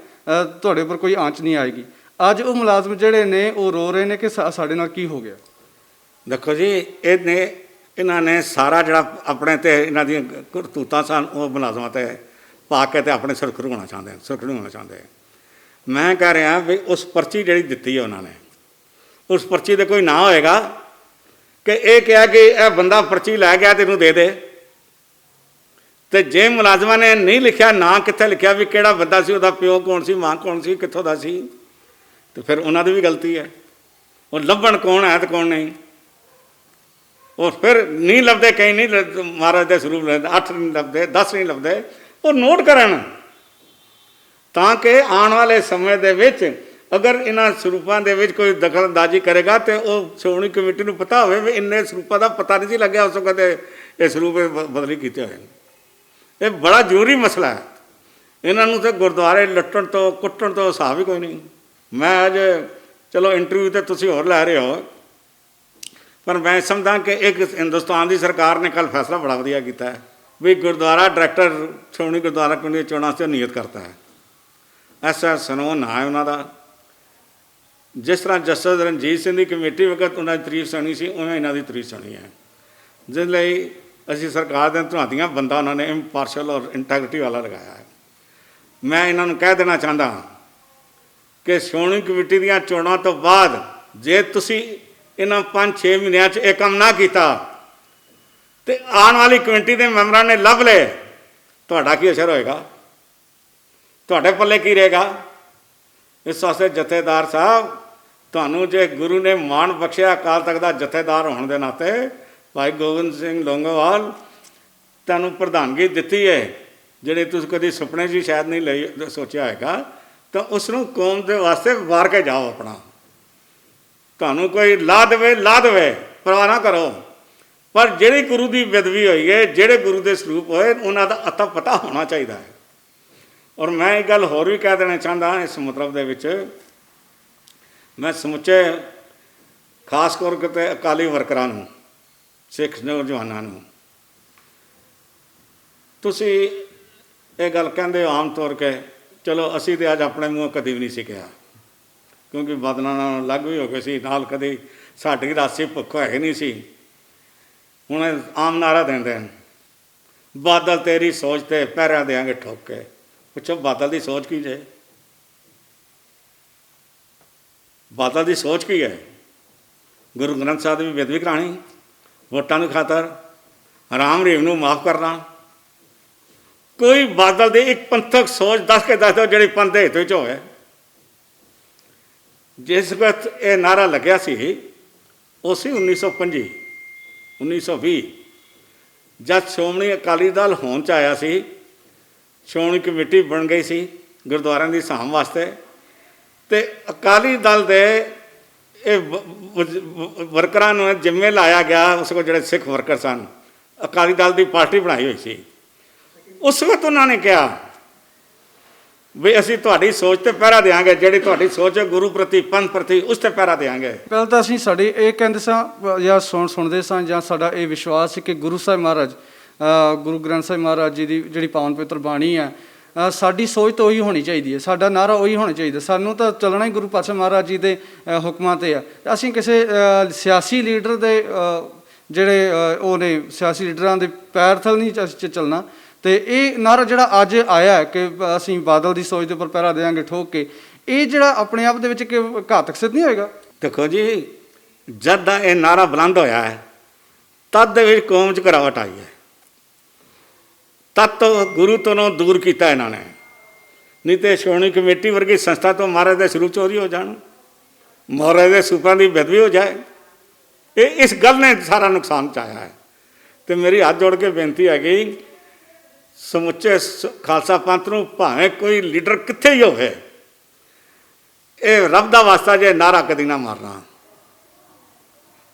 ਤੁਹਾਡੇ ਉੱਪਰ ਕੋਈ ਆਂਚ ਨਹੀਂ ਆਏਗੀ। ਅੱਜ ਉਹ ਮੁਲਾਜ਼ਮ ਜਿਹੜੇ ਨੇ ਉਹ ਰੋ ਰਹੇ ਨੇ ਕਿ ਸਾਡੇ ਨਾਲ ਕੀ ਹੋ ਗਿਆ। ਦੇਖੋ ਜੀ, ਇਹਨਾਂ ਨੇ ਸਾਰਾ ਜਿਹੜਾ ਆਪਣੇ ਤੇ ਇਹਨਾਂ ਦੀਆਂ ਕਰਤੂਤਾਂ ਸਨ ਉਹ ਮੁਲਾਜ਼ਮਾਂ ਤੇ ਪਾ ਕੇ ਤੇ ਆਪਣੇ ਸੁਰਖਰੂ ਹੋਣਾ ਚਾਹੁੰਦੇ। ਮੈਂ ਕਹਿ ਰਿਹਾ ਵੀ ਉਸ ਪਰਚੀ ਜਿਹੜੀ ਦਿੱਤੀ ਹੈ ਉਹਨਾਂ ਨੇ, ਉਸ ਪਰਚੀ ਦੇ ਕੋਈ ਨਾਂ ਹੋਏਗਾ ਕਿ ਇਹ ਕਿਹਾ ਕਿ ਇਹ ਬੰਦਾ ਪਰਚੀ ਲੈ ਗਿਆ ਤੈਨੂੰ ਦੇ ਦੇ। ਤੇ ਜੇ ਮੁਲਾਜ਼ਮਾਂ ਨੇ ਨਹੀਂ ਲਿਖਿਆ, ਨਾਂ ਕਿੱਥੇ ਲਿਖਿਆ ਵੀ ਕਿਹੜਾ ਬੰਦਾ ਸੀ, ਉਹਦਾ ਪਿਓ ਕੌਣ ਸੀ, ਮਾਂ ਕੌਣ ਸੀ, ਕਿੱਥੋਂ ਦਾ ਸੀ, ਤੇ ਫਿਰ ਉਹਨਾਂ ਦੀ ਵੀ ਗਲਤੀ ਹੈ। ਉਹ ਲੱਭਣ ਕੌਣ ਹੈ ਤੇ ਕੌਣ ਨਹੀਂ। ਉਹ ਫਿਰ ਨਹੀਂ ਲੱਭਦੇ, ਕਈ ਨਹੀਂ ਮਹਾਰਾਜ ਦੇ ਸਰੂਪ ਲੈਂਦੇ, 8 ਨਹੀਂ ਲੱਭਦੇ, 10 ਨਹੀਂ ਲੱਭਦੇ। ਉਹ ਨੋਟ ਕਰਨ ਤਾਂ ਕਿ ਆਉਣ ਵਾਲੇ ਸਮੇਂ ਦੇ ਵਿੱਚ ਅਗਰ ਇਹਨਾਂ ਸਰੂਪਾਂ ਦੇ ਵਿੱਚ ਕੋਈ ਦਖਲਅੰਦਾਜ਼ੀ ਕਰੇਗਾ ਤੇ ਉਹ ਸ਼੍ਰੋਮਣੀ ਕਮੇਟੀ ਨੂੰ ਪਤਾ ਹੋਵੇ ਵੀ ਇੰਨੇ ਸਰੂਪਾਂ ਦਾ ਪਤਾ ਨਹੀਂ ਸੀ ਲੱਗਿਆ ਉਸ ਵਕਤ ਇਹ ਸਰੂਪ ਬਦਲੀ ਕੀਤੇ ਹੋਏ ਨੇ। ਇਹ ਬੜਾ ਜ਼ਰੂਰੀ ਮਸਲਾ ਹੈ। ਇਹਨਾਂ ਨੂੰ ਤਾਂ ਗੁਰਦੁਆਰੇ ਲੁੱਟਣ ਤੋਂ ਕੁੱਟਣ ਤੋਂ ਹਿਸਾਬ ਹੀ ਕੋਈ ਨਹੀਂ। ਮੈਂ ਅੱਜ ਚਲੋ ਇੰਟਰਵਿਊ ਤੇ ਤੁਸੀਂ ਹੋਰ ਲੈ ਰਹੇ ਹੋ, ਪਰ ਮੈਂ ਸਮਝਦਾ ਕਿ ਇੱਕ ਹਿੰਦੁਸਤਾਨ ਦੀ ਸਰਕਾਰ ਨੇ ਕੱਲ੍ਹ ਫੈਸਲਾ ਬੜਾ ਵਧੀਆ ਕੀਤਾ ਹੈ ਵੀ ਗੁਰਦੁਆਰਾ ਡਾਇਰੈਕਟਰ ਸ਼੍ਰੋਮਣੀ ਗੁਰਦੁਆਰਾ ਕਮੇਟੀ ਦੀਆਂ ਚੋਣਾਂ 'ਤੇ ਨਿਯਤ ਕਰਤਾ ਹੈ। ਐਸਾ ਸਨੋ ਨਾਂ ਹੈ ਉਹਨਾਂ ਦਾ। ਜਿਸ ਤਰ੍ਹਾਂ ਜਸਟਿਸ ਰਣਜੀਤ ਸਿੰਘ ਦੀ ਕਮੇਟੀ ਵਕਤ ਉਹਨਾਂ ਦੀ ਤਾਰੀਫ ਸੁਣੀ ਸੀ, ਉਵੇਂ ਇਹਨਾਂ ਦੀ ਤਾਰੀਫ ਸੁਣੀ ਹੈ। ਜਿਸ ਲਈ ਅਸੀਂ ਸਰਕਾਰ ਦੇ ਧੁਆਂਦੀਆਂ ਬੰਦਾ ਉਹਨਾਂ ਨੇ ਇੰਪਾਰਸ਼ਲ ਔਰ ਇੰਟੈਗਰਿਟੀ ਵਾਲਾ ਲਗਾਇਆ ਹੈ। ਮੈਂ ਇਹਨਾਂ ਨੂੰ ਕਹਿ ਦੇਣਾ ਚਾਹੁੰਦਾ ਕਿ ਸ਼੍ਰੋਮਣੀ ਕਮੇਟੀ ਦੀਆਂ ਚੋਣਾਂ ਤੋਂ ਬਾਅਦ ਜੇ ਤੁਸੀਂ ਇਹਨਾਂ 5-6 ਮਹੀਨਿਆਂ 'ਚ ਇਹ ਕੰਮ ਨਾ ਕੀਤਾ ਤੇ ਆਉਣ ਵਾਲੀ ਕਮੇਟੀ ਦੇ ਮੈਂਬਰਾਂ ਨੇ ਲੱਭ ਲਏ, ਤੁਹਾਡਾ ਕੀ ਅਸਰ ਹੋਏਗਾ, ਤੁਹਾਡੇ ਪੱਲੇ ਕੀ ਰਹੇਗਾ। ਇਸ ਵਾਸਤੇ ਜਥੇਦਾਰ ਸਾਹਿਬ, ਤੁਹਾਨੂੰ ਜੇ ਗੁਰੂ ਨੇ ਮਾਣ ਬਖਸ਼ਿਆ ਅਕਾਲ ਤਖਤ ਦਾ ਜਥੇਦਾਰ ਹੋਣ ਦੇ ਨਾਤੇ, ਭਾਈ ਗੋਬਿੰਦ ਸਿੰਘ ਲੌਂਗੋਵਾਲ ਤੁਹਾਨੂੰ ਪ੍ਰਧਾਨਗੀ ਦਿੱਤੀ ਹੈ ਜਿਹੜੇ ਤੁਸੀਂ ਕਦੀ ਸੁਪਨੇ 'ਚ ਸ਼ਾਇਦ ਨਹੀਂ ਲਈ ਸੋਚਿਆ ਹੋਏਗਾ, ਤਾਂ ਉਸ ਨੂੰ ਕੌਮ ਦੇ ਵਾਸਤੇ ਵਾਰ ਕੇ ਜਾਓ। ਆਪਣਾ ਤੁਹਾਨੂੰ ਕੋਈ ਲਾ ਦੇਵੇ, ਪਰਵਾਹ ਨਾ ਕਰੋ, ਪਰ ਜਿਹੜੀ ਗੁਰੂ ਦੀ ਬੇਅਦਬੀ ਹੋਈ ਹੈ, ਜਿਹੜੇ ਗੁਰੂ ਦੇ ਸਰੂਪ ਹੋਏ, ਉਹਨਾਂ ਦਾ ਅਤਾ ਪਤਾ ਹੋਣਾ ਚਾਹੀਦਾ ਹੈ। ਔਰ ਮੈਂ ਇੱਕ ਗੱਲ ਹੋਰ ਵੀ ਕਹਿ ਦੇਣਾ ਚਾਹੁੰਦਾ ਇਸ ਮਤਲਬ ਦੇ ਵਿੱਚ, ਮੈਂ ਸਮੁੱਚੇ ਖਾਸ ਕਰਕੇ ਅਕਾਲੀ ਵਰਕਰਾਂ ਨੂੰ, ਸਿੱਖ ਨੌਜਵਾਨਾਂ ਨੂੰ, ਤੁਸੀਂ ਇਹ ਗੱਲ ਕਹਿੰਦੇ ਹੋ ਆਮ ਤੌਰ 'ਤੇ, ਚਲੋ ਅਸੀਂ ਤਾਂ ਅੱਜ ਆਪਣੇ ਮੂੰਹੋਂ ਕਦੀ ਵੀ ਨਹੀਂ ਸੀ ਕਿਹਾ, ਕਿਉਂਕਿ ਬਦਨਾਂ ਨਾਲ ਅਲੱਗ ਵੀ ਹੋ ਗਏ ਸੀ, ਨਾਲ ਕਦੇ ਸਾਡੀ ਰਾਸੀ ਭੁੱਖ ਹੈ ਨਹੀਂ ਸੀ। ਹੁਣ ਆਮ ਨਾਰਾ ਦਿੰਦੇ ਹਨ, ਬਾਦਲ ਤੇਰੀ ਸੋਚ ਤੇ ਪਹਿਰਿਆਂ ਦੇਾਂਗੇ ਠੋਕ ਕੇ। ਪੁੱਛੋ ਬਾਦਲ ਦੀ ਸੋਚ ਕੀ ਜੇ? ਬਾਦਲ ਦੀ ਸੋਚ ਕੀ ਹੈ? ਗੁਰੂ ਗ੍ਰੰਥ ਸਾਹਿਬ ਦੀ ਵੀ ਬੇਅਦਬੀ ਕਰਾਉਣੀ, ਵੋਟਾਂ ਦੀ ਖਾਤਰ, ਰਾਮ ਰਹੀਮ ਨੂੰ ਮਾਫ ਕਰਨਾ। ਕੋਈ ਬਾਦਲ ਦੀ ਇੱਕ ਪੰਥਕ ਸੋਚ ਦੱਸ ਕੇ ਦੱਸ ਦਿਓ ਜਿਹੜੀ ਪੰਥ ਦੇ ਹਿੱਤ ਵਿੱਚ ਹੋਵੇ। ਜਿਸ ਵਕਤ ਇਹ ਨਾਰਾ ਲੱਗਿਆ ਸੀ ਉਹ ਸੀ 1925 1920, ਜਦ ਸ਼੍ਰੋਮਣੀ ਅਕਾਲੀ ਦਲ ਹੋਂਦ 'ਚ ਆਇਆ ਸੀ, ਸ਼੍ਰੋਮਣੀ ਕਮੇਟੀ ਬਣ ਗਈ ਸੀ ਗੁਰਦੁਆਰਿਆਂ ਦੀ ਸਾਂਭ ਵਾਸਤੇ, ਅਤੇ ਅਕਾਲੀ ਦਲ ਦੇ ਇਹ ਵਰਕਰਾਂ ਨੂੰ ਜਿੰਮੇ ਲਾਇਆ ਗਿਆ। ਉਸ ਕੋਲ ਜਿਹੜੇ ਸਿੱਖ ਵਰਕਰ ਸਨ, ਅਕਾਲੀ ਦਲ ਦੀ ਪਾਰਟੀ ਬਣਾਈ ਹੋਈ ਸੀ। ਉਸ ਵਕਤ ਉਹਨਾਂ ਨੇ ਕਿਹਾ ਵੀ ਅਸੀਂ ਤੁਹਾਡੀ ਸੋਚ ਤੇ ਪਹਿਰਾ ਦੇਵਾਂਗੇ, ਜਿਹੜੀ ਤੁਹਾਡੀ ਸੋਚ ਹੈ ਗੁਰੂ ਪ੍ਰਤੀ, ਪੰਥ ਪ੍ਰਤੀ, ਉਸ ਤੇ ਪਹਿਰਾ ਦੇਵਾਂਗੇ। ਪਹਿਲਾਂ ਤਾਂ ਅਸੀਂ ਸਾਡੇ ਇਹ ਕਹਿੰਦੇ ਸਾਂ ਜਾਂ ਸੁਣਦੇ ਸਾਂ, ਜਾਂ ਸਾਡਾ ਇਹ ਵਿਸ਼ਵਾਸ ਸੀ ਕਿ ਗੁਰੂ ਸਾਹਿਬ ਮਹਾਰਾਜ, ਗੁਰੂ ਗ੍ਰੰਥ ਸਾਹਿਬ ਮਹਾਰਾਜ ਜੀ ਦੀ ਜਿਹੜੀ ਪਾਵਨ ਪਵਿੱਤਰ ਬਾਣੀ ਹੈ, ਸਾਡੀ ਸੋਚ ਤਾਂ ਉਹੀ ਹੋਣੀ ਚਾਹੀਦੀ ਹੈ, ਸਾਡਾ ਨਾਰਾ ਉਹੀ ਹੋਣਾ ਚਾਹੀਦਾ। ਸਾਨੂੰ ਤਾਂ ਚੱਲਣਾ ਹੀ ਗੁਰੂ ਪਾਤਸ਼ਾਹ ਮਹਾਰਾਜ ਜੀ ਦੇ ਹੁਕਮਾਂ 'ਤੇ ਆ। ਅਸੀਂ ਕਿਸੇ ਸਿਆਸੀ ਲੀਡਰ ਦੇ ਜਿਹੜੇ ਉਹ ਨੇ, ਸਿਆਸੀ ਲੀਡਰਾਂ ਦੇ ਪੈਰ ਥਲ ਨਹੀਂ ਚੱਲਣਾ। ਅਤੇ ਇਹ ਨਾਰਾ ਜਿਹੜਾ ਅੱਜ ਆਇਆ ਹੈ ਕਿ ਅਸੀਂ ਬਾਦਲ ਦੀ ਸੋਚ ਦੇ ਉੱਪਰ ਪਹਿਰਾ ਦੇਵਾਂਗੇ ਠੋਕ ਕੇ, ਇਹ ਜਿਹੜਾ ਆਪਣੇ ਆਪ ਦੇ ਵਿੱਚ ਕਿ ਘਾਤਕ ਸਿੱਧ ਨਹੀਂ ਹੋਏਗਾ। ਦੇਖੋ ਜੀ, ਜਦ ਦਾ ਇਹ ਨਾਰਾ ਬੁਲੰਦ ਹੋਇਆ ਹੈ, ਤਦ ਦੇ ਵਿੱਚ ਕੌਮ 'ਚ ਗਿਰਾਵਟ ਆਈ ਹੈ। ਤਦ ਤੋਂ ਗੁਰੂ ਤੋਂ ਦੂਰ ਕੀਤਾ ਇਹਨਾਂ ਨੇ, ਨਹੀਂ ਤਾਂ ਸ਼੍ਰੋਮਣੀ ਕਮੇਟੀ ਵਰਗੀ ਸੰਸਥਾ ਤੋਂ ਮਹਾਰਾਜ ਦੇ ਸਰੂਪ ਚੋਰੀ ਹੋ ਜਾਣ, ਮਹਾਰਾਜ ਦੇ ਸਰੂਪਾਂ ਦੀ ਬੇਅਦਬੀ ਹੋ ਜਾਏ। ਇਹ ਇਸ ਗੱਲ ਨੇ ਸਾਰਾ ਨੁਕਸਾਨ ਪਹੁੰਚਾਇਆ ਹੈ। ਅਤੇ ਮੇਰੀ ਹੱਥ ਜੋੜ ਕੇ ਬੇਨਤੀ ਹੈਗੀ ਸਮੁੱਚੇ ਖਾਲਸਾ ਪੰਥ ਨੂੰ, ਭਾਵੇਂ ਕੋਈ ਲੀਡਰ ਕਿੱਥੇ ਹੀ ਹੋਵੇ, ਇਹ ਰੱਬ ਦਾ ਵਾਸਤਾ ਜੇ ਨਾਰਾ ਕਦੀ ਨਾ ਮਾਰਨਾ।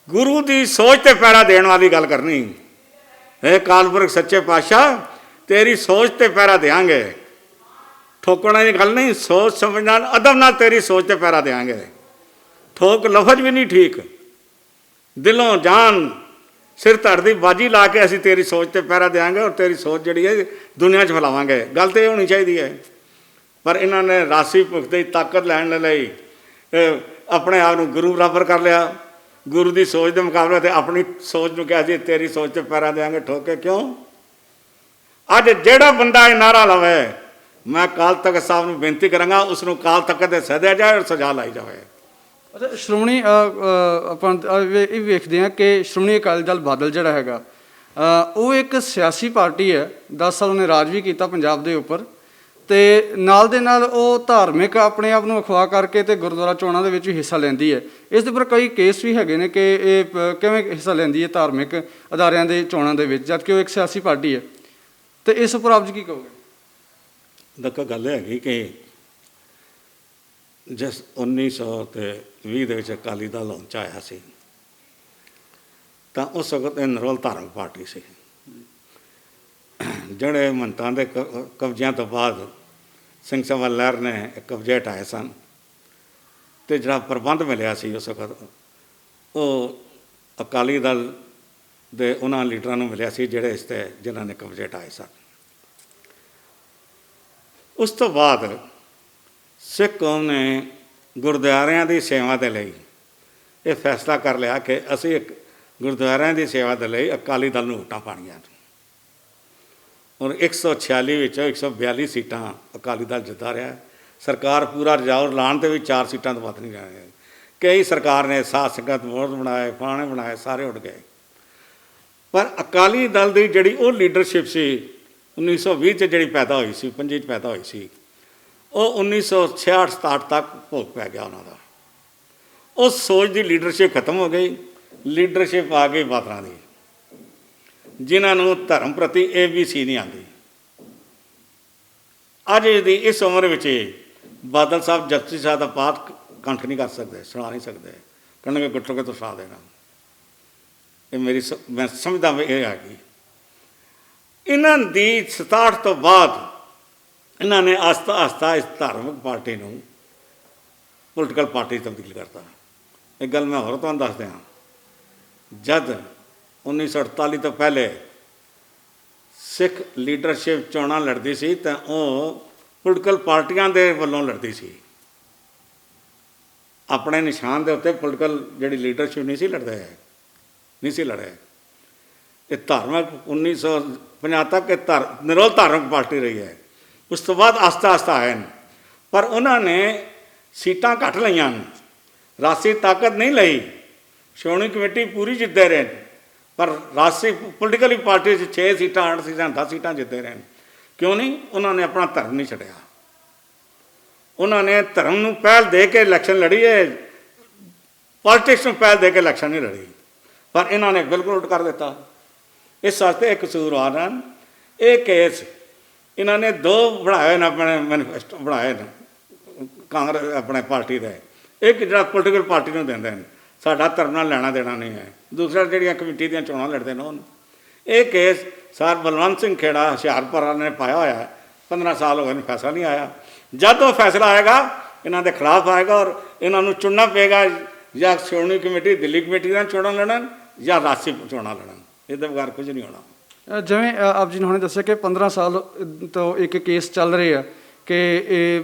ਗੁਰੂ ਦੀ ਸੋਚ ਤੇ ਪਹਿਰਾ ਦੇਣ ਵਾਲੀ ਗੱਲ ਕਰਨੀ। ਇਹ ਅਕਾਲ ਪੁਰਖ ਸੱਚੇ ਪਾਤਸ਼ਾਹ ਤੇਰੀ ਸੋਚ ਤੇ ਪਹਿਰਾ ਦੇਵਾਂਗੇ, ਠੋਕਣ ਵਾਲੀ ਗੱਲ ਨਹੀਂ, ਸੋਚ ਸਮਝ ਨਾਲ ਅਦਬ ਨਾਲ ਤੇਰੀ ਸੋਚ ਤੇ ਪੈਰਾ ਦੇਵਾਂਗੇ। ਠੋਕ ਲਫ਼ਜ਼ ਵੀ ਨਹੀਂ ਠੀਕ, ਦਿਲੋਂ ਜਾਨ ਸਿਰ ਧੜ ਦੀ ਬਾਜੀ ਲਾ ਕੇ ਅਸੀਂ ਤੇਰੀ ਸੋਚ ਤੇ ਪਹਿਰਾ ਦੇਵਾਂਗੇ ਔਰ ਤੇਰੀ ਸੋਚ ਜਿਹੜੀ ਹੈ ਦੁਨੀਆ 'ਚ ਫੈਲਾਵਾਂਗੇ। ਗੱਲ ਤਾਂ ਇਹ ਹੋਣੀ ਚਾਹੀਦੀ ਹੈ। ਪਰ ਇਹਨਾਂ ਨੇ ਰਾਸੀ ਭੁਗਤ ਦੀ ਤਾਕਤ ਲੈਣ ਲਈ ਆਪਣੇ ਆਪ ਨੂੰ ਗੁਰੂ ਬਰਾਬਰ ਕਰ ਲਿਆ। ਗੁਰੂ ਦੀ ਸੋਚ ਦੇ ਮੁਕਾਬਲੇ ਤੇ ਆਪਣੀ ਸੋਚ ਨੂੰ ਕਿਹਾ ਸੀ ਤੇਰੀ ਸੋਚ ਤੇ ਪਹਿਰਾ ਦੇਵਾਂਗੇ। ਠੋਕੇ ਕਿਉਂ? ਅੱਜ ਜਿਹੜਾ ਬੰਦਾ ਇਹ ਨਾਰਾ ਲਵੇ, ਮੈਂ ਅਕਾਲ ਤਖ਼ਤ ਸਾਹਿਬ ਨੂੰ ਬੇਨਤੀ ਕਰਾਂਗਾ ਉਸ ਨੂੰ ਅਕਾਲ ਤਖ਼ਤ ਤੇ ਸੱਦਿਆ ਜਾਏ ਔਰ ਸਜ਼ਾ ਲਾਈ ਜਾਵੇ। ਅੱਛਾ, ਸ਼੍ਰੋਮਣੀ ਆਪਾਂ ਇਹ ਵੇਖਦੇ ਹਾਂ ਕਿ ਸ਼੍ਰੋਮਣੀ ਅਕਾਲੀ ਦਲ ਬਾਦਲ ਜਿਹੜਾ ਹੈਗਾ ਉਹ ਇੱਕ ਸਿਆਸੀ ਪਾਰਟੀ ਹੈ। 10 ਸਾਲ ਉਹਨੇ ਰਾਜ ਵੀ ਕੀਤਾ ਪੰਜਾਬ ਦੇ ਉੱਪਰ, ਤੇ ਨਾਲ ਦੇ ਨਾਲ ਉਹ ਧਾਰਮਿਕ ਆਪਣੇ ਆਪ ਨੂੰ ਅਖਵਾ ਕਰਕੇ ਤੇ ਗੁਰਦੁਆਰਾ ਚੋਣਾਂ ਦੇ ਵਿੱਚ ਵੀ ਹਿੱਸਾ ਲੈਂਦੀ ਹੈ। ਇਸ ਦੇ ਉੱਪਰ ਕਈ ਕੇਸ ਵੀ ਹੈਗੇ ਨੇ ਕਿ ਇਹ ਕਿਵੇਂ ਹਿੱਸਾ ਲੈਂਦੀ ਹੈ ਧਾਰਮਿਕ ਅਦਾਰਿਆਂ ਦੇ ਚੋਣਾਂ ਦੇ ਵਿੱਚ, ਜਦਕਿ ਉਹ ਇੱਕ ਸਿਆਸੀ ਪਾਰਟੀ ਹੈ। ਤੇ ਇਸ ਉੱਪਰ ਆਪ ਜੀ ਕੀ ਕਹੋਗੇ? ਦੇਖੋ ਗੱਲ ਹੈਗੀ ਕਿ ਜਿਸ 1920 ਦੇ ਵਿੱਚ ਅਕਾਲੀ ਦਲ ਹੋਂਦ 'ਚ ਆਇਆ ਸੀ ਤਾਂ ਉਸ ਵਕਤ ਇਹ ਨਿਰੋਲ ਧਾਰਮਿਕ ਪਾਰਟੀ ਸੀ। ਜਿਹੜੇ ਮੰਤਾਂ ਦੇ ਕਬਜ਼ਿਆਂ ਤੋਂ ਬਾਅਦ ਸਿੰਘ ਸਭਾ ਲਹਿਰ ਨੇ ਕਬਜ਼ੇ ਹਟਾਏ ਸਨ ਅਤੇ ਜਿਹੜਾ ਪ੍ਰਬੰਧ ਮਿਲਿਆ ਸੀ ਉਸ ਵਕਤ ਉਹ ਅਕਾਲੀ ਦਲ ਦੇ ਉਹਨਾਂ ਲੀਡਰਾਂ ਨੂੰ ਮਿਲਿਆ ਸੀ ਜਿਹੜੇ ਇਸ 'ਤੇ ਜਿਨ੍ਹਾਂ ਨੇ ਕਬਜ਼ੇ ਹਟਾਏ ਸਨ। ਉਸ ਤੋਂ ਬਾਅਦ ਸਿੱਖ ਕੌਮ ਨੇ ਗੁਰਦੁਆਰਿਆਂ ਦੀ ਸੇਵਾ ਦੇ ਲਈ ਇਹ ਫੈਸਲਾ ਕਰ ਲਿਆ ਕਿ ਅਸੀਂ ਇੱਕ ਗੁਰਦੁਆਰਿਆਂ ਦੀ ਸੇਵਾ ਦੇ ਲਈ ਅਕਾਲੀ ਦਲ ਨੂੰ ਵੋਟਾਂ ਪਾਉਣੀਆਂ। ਔਰ 146 ਵਿੱਚੋਂ 142 ਸੀਟਾਂ ਅਕਾਲੀ ਦਲ ਜਿੱਤਾ ਰਿਹਾ। ਸਰਕਾਰ ਪੂਰਾ ਰਿਜ਼ਾਰਵ ਲਾਉਣ 'ਤੇ ਵੀ 4 ਸੀਟਾਂ ਤੋਂ ਵੱਧ ਨਹੀਂ ਜਾਣੇ। ਕਈ ਸਰਕਾਰ ਨੇ ਸਾਧ ਸੰਗਤ ਬੋਰਡ ਬਣਾਏ, ਫਲਾਣੇ ਬਣਾਏ, ਸਾਰੇ ਉੱਡ ਗਏ। ਪਰ ਅਕਾਲੀ ਦਲ ਦੀ ਜਿਹੜੀ ਉਹ ਲੀਡਰਸ਼ਿਪ ਸੀ 1920 'ਚ ਜਿਹੜੀ ਪੈਦਾ ਹੋਈ ਸੀ, 25 'ਚ ਪੈਦਾ ਹੋਈ ਸੀ, ਉਹ 1966-67 ਤੱਕ ਭੋਗ ਪੈ ਗਿਆ ਉਹਨਾਂ ਦਾ। ਉਸ ਸੋਚ ਦੀ ਲੀਡਰਸ਼ਿਪ ਖਤਮ ਹੋ ਗਈ। ਲੀਡਰਸ਼ਿਪ ਆ ਗਈ ਬਾਦਲਾਂ ਦੀ, ਜਿਨ੍ਹਾਂ ਨੂੰ ਧਰਮ ਪ੍ਰਤੀ ABC ਨਹੀਂ ਆਉਂਦੀ। ਅੱਜ ਦੀ ਇਸ ਉਮਰ ਵਿੱਚ ਬਾਦਲ ਸਾਹਿਬ ਜਪਜੀ ਸਾਹਿਬ ਦਾ ਪਾਠ ਕੰਠ ਨਹੀਂ ਕਰ ਸਕਦੇ, ਸੁਣਾ ਨਹੀਂ ਸਕਦੇ, ਕਹਿਣਗੇ ਗੁੱਟੋਗੇ ਤੋਂ ਸੁਣਾ ਦੇਣਾ। ਇਹ ਮੈਂ ਸਮਝਦਾ ਵੀ ਇਹ ਆ ਗਈ। ਇਹਨਾਂ ਦੀ 67 ਤੋਂ ਬਾਅਦ ਇਹਨਾਂ ਨੇ ਆਸਤਾ ਆਸਤਾ ਇਸ ਧਾਰਮਿਕ ਪਾਰਟੀ ਨੂੰ ਪੋਲੀਟੀਕਲ ਪਾਰਟੀ ਤਬਦੀਲ ਕਰਤਾ। ਇਹ ਗੱਲ ਮੈਂ ਹੋਰ ਤੁਹਾਨੂੰ ਦੱਸ ਦਿਆਂ, ਜਦ 1948 ਤੋਂ ਪਹਿਲੇ ਸਿੱਖ ਲੀਡਰਸ਼ਿਪ ਚੋਣਾਂ ਲੜਦੀ ਸੀ ਤਾਂ ਉਹ ਪੋਲੀਟੀਕਲ ਪਾਰਟੀਆਂ ਦੇ ਵੱਲੋਂ ਲੜਦੀ ਸੀ। ਆਪਣੇ ਨਿਸ਼ਾਨ ਦੇ ਉੱਤੇ ਪੋਲੀਟੀਕਲ ਜਿਹੜੀ ਲੀਡਰਸ਼ਿਪ ਨਹੀਂ ਸੀ ਲੜੇ। ਇਹ ਧਾਰਮਿਕ 1950 ਤੱਕ ਇਹ ਨਿਰੋਲ ਧਾਰਮਿਕ ਪਾਰਟੀ ਰਹੀ ਹੈ। ਉਸ ਤੋਂ ਬਾਅਦ ਆਸਤਾ ਆਸਤਾ ਆਏ ਨੇ, ਪਰ ਉਹਨਾਂ ਨੇ ਸੀਟਾਂ ਘੱਟ ਲਈਆਂ, ਰਾਸ਼ਟਰੀ ਤਾਕਤ ਨਹੀਂ ਲਈ। ਸ਼੍ਰੋਮਣੀ ਕਮੇਟੀ ਪੂਰੀ ਜਿੱਤਦੇ ਰਹੇ, ਪਰ ਰਾਸ਼ਟਰੀ ਪੋਲੀਟੀਕਲੀ ਪਾਰਟੀ 'ਚ 6 ਸੀਟਾਂ 8 ਸੀਟਾਂ 10 ਸੀਟਾਂ ਜਿੱਤਦੇ ਰਹੇ। ਕਿਉਂ ਨਹੀਂ? ਉਹਨਾਂ ਨੇ ਆਪਣਾ ਧਰਮ ਨਹੀਂ ਛੱਡਿਆ। ਉਹਨਾਂ ਨੇ ਧਰਮ ਨੂੰ ਪਹਿਲ ਦੇ ਕੇ ਇਲੈਕਸ਼ਨ ਲੜੀ ਹੈ, ਪੋਲੀਟਿਕਸ ਨੂੰ ਪਹਿਲ ਦੇ ਕੇ ਇਲੈਕਸ਼ਨ ਨਹੀਂ ਲੜੀ। ਪਰ ਇਹਨਾਂ ਨੇ ਬਿਲਕੁਲ ਉਲਟ ਕਰ ਦਿੱਤਾ। ਇਸ ਵਾਸਤੇ ਇਹ ਕਸੂਰਵਾਰ ਹਨ। ਇਹ ਕੇਸ ਇਹਨਾਂ ਨੇ 2 ਬਣਾਏ ਨੇ, ਆਪਣੇ ਮੈਨੀਫੈਸਟੋ ਬਣਾਏ ਨੇ ਕਾਂਗਰਸ ਆਪਣੇ ਪਾਰਟੀ ਦੇ। ਇੱਕ ਜਿਹੜਾ ਪੋਲੀਟੀਕਲ ਪਾਰਟੀ ਨੂੰ ਦਿੰਦੇ ਨੇ, ਸਾਡਾ ਧਰਮ ਨਾਲ ਲੈਣਾ ਦੇਣਾ ਨਹੀਂ ਹੈ। ਦੂਸਰਾ ਜਿਹੜੀਆਂ ਕਮੇਟੀ ਦੀਆਂ ਚੋਣਾਂ ਲੜਦੇ ਨੇ ਉਹਨੂੰ। ਇਹ ਕੇਸ ਸਰ ਬਲਵੰਤ ਸਿੰਘ ਖੇੜਾ ਹੁਸ਼ਿਆਰਪੁਰ ਵਾਲੇ ਨੇ ਪਾਇਆ ਹੋਇਆ। 15 ਸਾਲ ਹੋ ਗਏ ਨੇ, ਫੈਸਲਾ ਨਹੀਂ ਆਇਆ। ਜਦ ਉਹ ਫੈਸਲਾ ਆਏਗਾ ਇਹਨਾਂ ਦੇ ਖਿਲਾਫ ਆਏਗਾ ਔਰ ਇਹਨਾਂ ਨੂੰ ਚੁਣਨਾ ਪਏਗਾ, ਜਾਂ ਸ਼੍ਰੋਮਣੀ ਕਮੇਟੀ ਦਿੱਲੀ ਕਮੇਟੀ ਦੀਆਂ ਚੋਣਾਂ ਲੜਨ ਜਾਂ ਰਾਸ਼ਟਰੀ ਚੋਣਾਂ ਲੜਨ। ਇਹਦੇ ਬਗੈਰ ਕੁਝ ਨਹੀਂ ਹੋਣਾ। ਜਿਵੇਂ ਆਪ ਜੀ ਨੇ ਹੁਣੇ ਦੱਸਿਆ ਕਿ 15 ਸਾਲ ਤੋਂ ਇੱਕ ਕੇਸ ਚੱਲ ਰਹੇ ਆ ਕਿ ਇਹ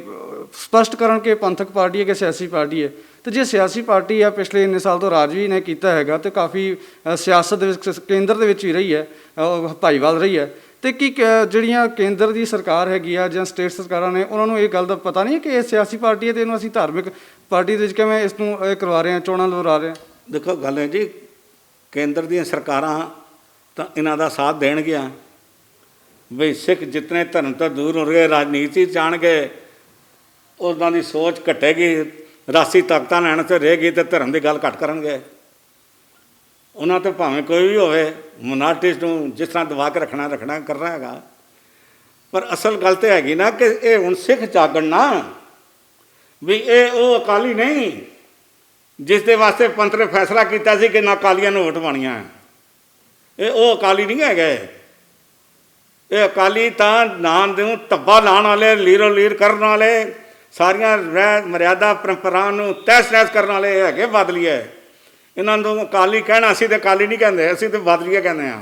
ਸਪਸ਼ਟ ਕਰਨ ਕਿ ਪੰਥਕ ਪਾਰਟੀ ਹੈ ਕਿ ਸਿਆਸੀ ਪਾਰਟੀ ਹੈ। ਤੇ ਜੇ ਸਿਆਸੀ ਪਾਰਟੀ ਆ, ਪਿਛਲੇ ਇੰਨੇ ਸਾਲ ਤੋਂ ਰਾਜ ਵੀ ਨੇ ਕੀਤਾ ਹੈਗਾ ਤੇ ਕਾਫੀ ਸਿਆਸਤ ਦੇ ਵਿੱਚ ਕੇਂਦਰ ਦੇ ਵਿੱਚ ਵੀ ਰਹੀ ਹੈ, ਭਾਈਵਾਲ ਰਹੀ ਹੈ, ਤੇ ਕੀ ਜਿਹੜੀਆਂ ਕੇਂਦਰ ਦੀ ਸਰਕਾਰ ਹੈਗੀ ਆ ਜਾਂ ਸਟੇਟ ਸਰਕਾਰਾਂ ਨੇ, ਉਹਨਾਂ ਨੂੰ ਇਹ ਗੱਲ ਦਾ ਪਤਾ ਨਹੀਂ ਹੈ ਕਿ ਇਹ ਸਿਆਸੀ ਪਾਰਟੀ ਹੈ ਤੇ ਇਹਨੂੰ ਅਸੀਂ ਧਾਰਮਿਕ ਪਾਰਟੀ ਦੇ ਵਿੱਚ ਕਿਵੇਂ ਇਸ ਨੂੰ ਕਰਵਾ ਰਹੇ ਹਾਂ, ਚੋਣਾਂ ਲਵਾ ਰਹੇ ਹਾਂ? ਦੇਖੋ ਗੱਲ ਹੈ ਜੀ, ਕੇਂਦਰ ਦੀਆਂ ਸਰਕਾਰਾਂ ਤਾਂ ਇਹਨਾਂ ਦਾ ਸਾਥ ਦੇਣਗੀਆਂ। ਬਈ ਸਿੱਖ ਜਿਤਨੇ ਧਰਮ ਤੋਂ ਦੂਰ ਹੋ ਰਹੇ, ਰਾਜਨੀਤੀ ਜਾਣਗੇ, ਉਹਨਾਂ ਦੀ ਸੋਚ ਘਟੇਗੀ, ਰਾਸ਼ਟਰੀ ਤਾਕਤਾਂ ਲੈਣ 'ਤੇ ਰਹੇਗੀ ਅਤੇ ਧਰਮ ਦੀ ਗੱਲ ਘੱਟ ਕਰਨਗੇ। ਉਹਨਾਂ 'ਤੇ ਭਾਵੇਂ ਕੋਈ ਵੀ ਹੋਵੇ, ਮਨਾਰਟੀਜ਼ ਨੂੰ ਜਿਸ ਤਰ੍ਹਾਂ ਦਬਾ ਕੇ ਰੱਖਣਾ ਕਰਨਾ ਹੈਗਾ। ਪਰ ਅਸਲ ਗੱਲ ਤਾਂ ਹੈਗੀ ਨਾ ਕਿ ਇਹ ਹੁਣ ਸਿੱਖ ਜਾਗਣ ਨਾ, ਵੀ ਇਹ ਉਹ ਅਕਾਲੀ ਨਹੀਂ ਜਿਸ ਦੇ ਵਾਸਤੇ ਪੰਥ ਨੇ ਫੈਸਲਾ ਕੀਤਾ ਸੀ ਕਿ ਨਾ ਅਕਾਲੀਆਂ ਨੂੰ ਵੋਟ ਪਾਉਣੀਆਂ। ਇਹ ਉਹ ਅਕਾਲੀ ਨਹੀਂ ਹੈਗੇ। ਇਹ ਅਕਾਲੀ ਤਾਂ ਨਾਂ ਨੂੰ ਧੱਬਾ ਲਾਉਣ ਵਾਲੇ, ਲੀਰੋ ਲੀਰ ਕਰਨ ਵਾਲੇ, ਸਾਰੀਆਂ ਰਹਿ ਮਰਿਆਦਾ ਪਰੰਪਰਾ ਨੂੰ ਤਹਿਸ ਨਹਿਸ ਕਰਨ ਵਾਲੇ ਹੈਗੇ ਬਾਦਲੀਏ। ਇਹਨਾਂ ਨੂੰ ਅਕਾਲੀ ਕਹਿਣਾ, ਅਸੀਂ ਤਾਂ ਅਕਾਲੀ ਨਹੀਂ ਕਹਿੰਦੇ, ਅਸੀਂ ਤਾਂ ਬਾਦਲੀਏ ਕਹਿੰਦੇ ਹਾਂ।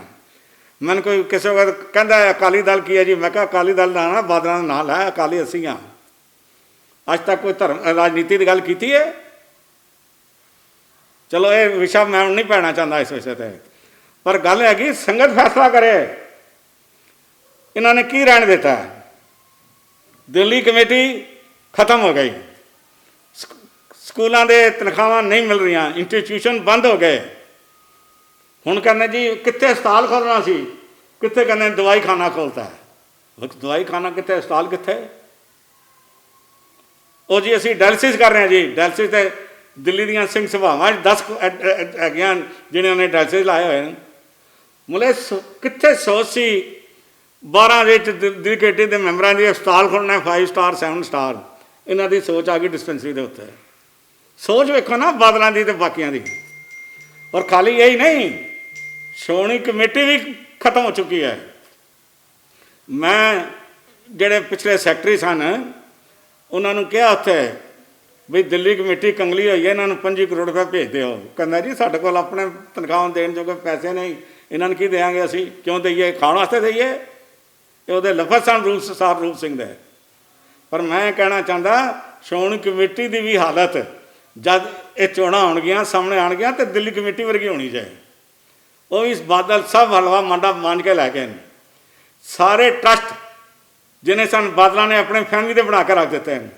ਮੈਨੂੰ ਕੋਈ ਕਿਸੇ ਵਕਤ ਕਹਿੰਦਾ ਅਕਾਲੀ ਦਲ ਕੀ ਹੈ ਜੀ, ਮੈਂ ਕਿਹਾ ਅਕਾਲੀ ਦਲ ਦਾ ਨਾ ਬਾਦਲਾਂ ਦਾ ਨਾਂ ਲੈ, ਅਕਾਲੀ ਅਸੀਂ ਹਾਂ। ਅੱਜ ਤੱਕ ਕੋਈ ਧਰਮ ਰਾਜਨੀਤੀ ਦੀ ਗੱਲ ਕੀਤੀ ਹੈ? ਚਲੋ ਇਹ ਵਿਸ਼ਾ ਮੈਂ ਹੁਣ ਨਹੀਂ ਪੈਣਾ ਚਾਹੁੰਦਾ ਇਸ ਵਿਸ਼ੇ 'ਤੇ, ਪਰ ਗੱਲ ਹੈਗੀ ਸੰਗਤ ਫੈਸਲਾ ਕਰੇ। ਇਹਨਾਂ ਨੇ ਕੀ ਰਹਿਣ ਦਿੱਤਾ? ਦਿੱਲੀ ਕਮੇਟੀ ਖਤਮ ਹੋ ਗਈ, ਸਕੂਲਾਂ ਦੇ ਤਨਖਾਹਾਂ ਨਹੀਂ ਮਿਲ ਰਹੀਆਂ, ਇੰਸਟੀਟਿਊਸ਼ਨ ਬੰਦ ਹੋ ਗਏ। ਹੁਣ ਕਹਿੰਦੇ ਜੀ ਕਿੱਥੇ ਹਸਪਤਾਲ ਖੋਲ੍ਹਣਾ ਸੀ, ਕਿੱਥੇ ਕਹਿੰਦੇ ਦਵਾਈ ਖਾਨਾ ਖੋਲ੍ਹਤਾ ਹੈ। ਦਵਾਈ ਖਾਨਾ ਕਿੱਥੇ, ਹਸਪਤਾਲ ਕਿੱਥੇ? ਉਹ ਜੀ ਅਸੀਂ ਡਾਇਲਸਿਸ ਕਰ ਰਹੇ ਹਾਂ ਜੀ। ਡਾਇਲਸਿਸ ਤੇ ਦਿੱਲੀ ਦੀਆਂ ਸਿੰਘ ਸਭਾਵਾਂ 10 ਹੈਗੀਆਂ ਜਿਹਨਾਂ ਨੇ ਡਾਇਲਸਿਸ ਲਾਏ ਹੋਏ ਨੇ। ਮੁਲੇ ਕਿੱਥੇ ਸੋਚ ਸੀ 12 ਵਿੱਚ ਦਿੱਲੀ ਕਮੇਟੀ ਦੇ ਮੈਂਬਰਾਂ ਦੀ ਹਸਪਤਾਲ ਖੋਲ੍ਹਣਾ 5 ਸਟਾਰ 7 ਸਟਾਰ। ਇਹਨਾਂ ਦੀ ਸੋਚ ਆ ਗਈ ਡਿਸਪੈਂਸਰੀ ਦੇ ਉੱਤੇ। ਸੋਚ ਵੇਖੋ ਨਾ ਬਾਦਲਾਂ ਦੀ ਤੇ ਬਾਕੀਆਂ ਦੀ। ਔਰ ਖਾਲੀ ਇਹੀ ਨਹੀਂ, ਸ਼੍ਰੋਮਣੀ ਕਮੇਟੀ ਵੀ ਖਤਮ ਹੋ ਚੁੱਕੀ ਹੈ। ਮੈਂ ਜਿਹੜੇ ਪਿਛਲੇ ਸੈਕਟਰੀ ਸਨ ਉਹਨਾਂ ਨੂੰ ਕਿਹਾ ਉੱਥੇ ਵੀ ਦਿੱਲੀ ਕਮੇਟੀ ਕੰਗਲੀ ਹੋਈ ਹੈ, ਇਹਨਾਂ ਨੂੰ 25 ਕਰੋੜ ਰੁਪਏ ਭੇਜ ਦਿਓ। ਕਹਿੰਦਾ ਜੀ ਸਾਡੇ ਕੋਲ ਆਪਣੇ ਤਨਖਾਹਾਂ ਦੇਣ ਜੋਗੇ ਪੈਸੇ ਨਹੀਂ, ਇਹਨਾਂ ਨੂੰ ਕੀ ਦੇਵਾਂਗੇ ਅਸੀਂ, ਕਿਉਂ ਦਈਏ, ਖਾਣ ਵਾਸਤੇ ਦਈਏ? ਇਹ ਉਹਦੇ ਲਫ਼ਜ਼ ਸਨ ਰੂਪ ਸਿੰਘ ਦੇ। ਪਰ ਮੈਂ ਕਹਿਣਾ ਚਾਹੁੰਦਾ ਸ਼੍ਰੋਮਣੀ ਕਮੇਟੀ ਦੀ ਵੀ ਹਾਲਤ ਜਦ ਇਹ ਚੋਣਾਂ ਆਉਣਗੀਆਂ ਸਾਹਮਣੇ ਆਉਣਗੀਆਂ ਤਾਂ ਦਿੱਲੀ ਕਮੇਟੀ ਵਰਗੀ ਹੋਣੀ ਚਾਹੀਦੀ। ਉਹ ਵੀ ਬਾਦਲ ਸਭ ਹਲਵਾ ਮਾਂਡਾ ਮੰਨ ਕੇ ਲੈ ਕੇ ਨੇ। ਸਾਰੇ ਟਰਸਟ ਜਿਹਨੇ ਸਨ ਬਾਦਲਾਂ ਨੇ ਆਪਣੇ ਫੈਮਿਲੀ ਦੇ ਬਣਾ ਕੇ ਰੱਖ ਦਿੱਤੇ ਨੇ।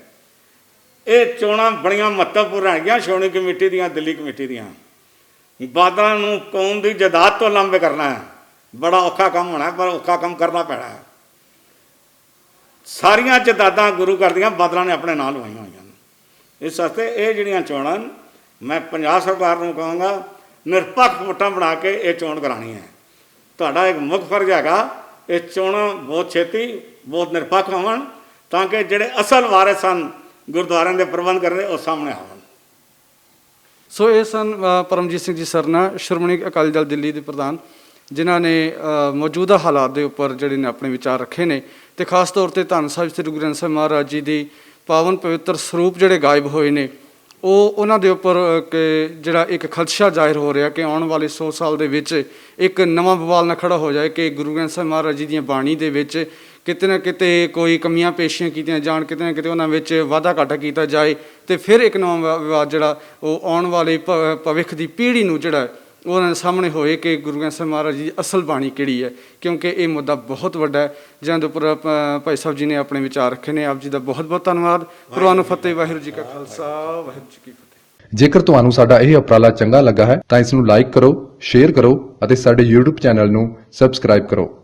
ਇਹ ਚੋਣਾਂ ਬੜੀਆਂ ਮਹੱਤਵਪੂਰਨ ਹੈਗੀਆਂ ਸ਼੍ਰੋਮਣੀ ਕਮੇਟੀ ਦੀਆਂ, ਦਿੱਲੀ ਕਮੇਟੀ ਦੀਆਂ। ਬਾਦਲਾਂ ਨੂੰ ਕੌਮ ਦੀ ਜਾਇਦਾਦ ਤੋਂ ਲਾਂਭੇ ਕਰਨਾ ਹੈ, ਬੜਾ ਔਖਾ ਕੰਮ ਹੋਣਾ, ਪਰ ਔਖਾ ਕੰਮ ਕਰਨਾ ਪੈਣਾ ਹੈ। ਸਾਰੀਆਂ ਜਾਇਦਾਦਾਂ ਗੁਰੂ ਘਰ ਦੀਆਂ ਬਾਦਲਾਂ ਨੇ ਆਪਣੇ ਨਾਲ ਲਵਾਈਆਂ ਹੋਈਆਂ ਨੇ। ਇਸ ਵਾਸਤੇ ਇਹ ਜਿਹੜੀਆਂ ਚੋਣਾਂ ਮੈਂ ਪੰਜਾਬ ਸਰਕਾਰ ਨੂੰ ਕਹਾਂਗਾ ਨਿਰਪੱਖ ਵੋਟਾਂ ਬਣਾ ਕੇ ਇਹ ਚੋਣ ਕਰਾਉਣੀ ਹੈ। ਤੁਹਾਡਾ ਇੱਕ ਮੁੱਖ ਫਰਜ਼ ਹੈਗਾ ਇਹ ਚੋਣਾਂ ਬਹੁਤ ਛੇਤੀ ਬਹੁਤ ਨਿਰਪੱਖ ਹੋਣ ਤਾਂ ਕਿ ਜਿਹੜੇ ਅਸਲ ਵਾਰਿਸ ਹਨ ਗੁਰਦੁਆਰਿਆਂ ਦੇ ਪ੍ਰਬੰਧ ਕਰਦੇ ਉਹ ਸਾਹਮਣੇ ਆਉਣ। ਸੋ ਇਹ ਸਨ ਪਰਮਜੀਤ ਸਿੰਘ ਜੀ ਸਰਨਾ, ਸ਼੍ਰੋਮਣੀ ਅਕਾਲੀ ਦਲ ਦਿੱਲੀ ਦੇ ਪ੍ਰਧਾਨ, ਜਿਨ੍ਹਾਂ ਨੇ ਮੌਜੂਦਾ ਹਾਲਾਤ ਦੇ ਉੱਪਰ ਜਿਹੜੇ ਨੇ ਆਪਣੇ ਵਿਚਾਰ ਰੱਖੇ ਨੇ ਤੇ ਖਾਸ ਤੌਰ ਤੇ ਧੰਨ ਸਾਹਿਬ ਸ੍ਰੀ ਗੁਰੂ ਗ੍ਰੰਥ ਸਾਹਿਬ ਮਹਾਰਾਜ ਜੀ ਦੀ ਪਾਵਨ ਪਵਿੱਤਰ ਸਰੂਪ ਜਿਹੜੇ ਗਾਇਬ ਹੋਏ ਨੇ ਉਹਨਾਂ ਦੇ ਉੱਪਰ ਕਿ ਜਿਹੜਾ ਇੱਕ ਖਦਸ਼ਾ ਜ਼ਾਹਿਰ ਹੋ ਰਿਹਾ ਕਿ ਆਉਣ ਵਾਲੇ 100 ਸਾਲ ਦੇ ਵਿੱਚ ਇੱਕ ਨਵਾਂ ਬਵਾਲ ਨਾ ਖੜਾ ਹੋ ਜਾਏ ਕਿ ਗੁਰੂ ਗ੍ਰੰਥ ਸਾਹਿਬ ਮਹਾਰਾਜ ਜੀ ਦੀਆਂ ਬਾਣੀ ਦੇ ਵਿੱਚ ਕਿਤੇ ਨਾ ਕਿਤੇ ਕੋਈ ਕਮੀਆਂ ਪੇਸ਼ੀਆਂ ਕੀਤੀਆਂ ਜਾਣ, ਕਿਤੇ ਨਾ ਕਿਤੇ ਉਹਨਾਂ ਵਿੱਚ ਵਾਧਾ ਘਾਟਾ ਕੀਤਾ ਜਾਏ ਤੇ ਫਿਰ ਇੱਕ ਨਵਾਂ ਵਿਵਾਦ ਜਿਹੜਾ ਉਹ ਆਉਣ ਵਾਲੇ ਭਵਿੱਖ ਦੀ ਪੀੜ੍ਹੀ ਨੂੰ ਜਿਹੜਾ ਉਹਨਾਂ ਦੇ ਸਾਹਮਣੇ ਹੋਏ ਕਿ ਗੁਰੂ ਗ੍ਰੰਥ ਸਾਹਿਬ ਮਹਾਰਾਜ ਜੀ ਦੀ ਅਸਲ ਬਾਣੀ ਕਿਹੜੀ ਹੈ। ਕਿਉਂਕਿ ਇਹ ਮੁੱਦਾ ਬਹੁਤ ਵੱਡਾ ਹੈ ਜਿਹਨਾਂ ਦੇ ਉੱਪਰ ਭਾਈ ਸਾਹਿਬ ਜੀ ਨੇ ਆਪਣੇ ਵਿਚਾਰ ਰੱਖੇ ਨੇ। ਆਪ ਜੀ ਦਾ ਬਹੁਤ ਬਹੁਤ ਧੰਨਵਾਦ। ਪ੍ਰਵਾਨ ਫਤਿਹ। ਵਾਹਿਗੁਰੂ ਜੀ ਕਾ ਖਾਲਸਾ, ਵਾਹਿਗੁਰੂ ਜੀ ਕੀ ਫਤਿਹ। ਜੇਕਰ ਤੁਹਾਨੂੰ ਸਾਡਾ ਇਹ ਉਪਰਾਲਾ ਚੰਗਾ ਲੱਗਾ ਹੈ ਤਾਂ ਇਸ ਨੂੰ ਲਾਈਕ ਕਰੋ, ਸ਼ੇਅਰ ਕਰੋ ਅਤੇ ਸਾਡੇ YouTube ਚੈਨਲ ਨੂੰ ਸਬਸਕ੍ਰਾਈਬ ਕਰੋ।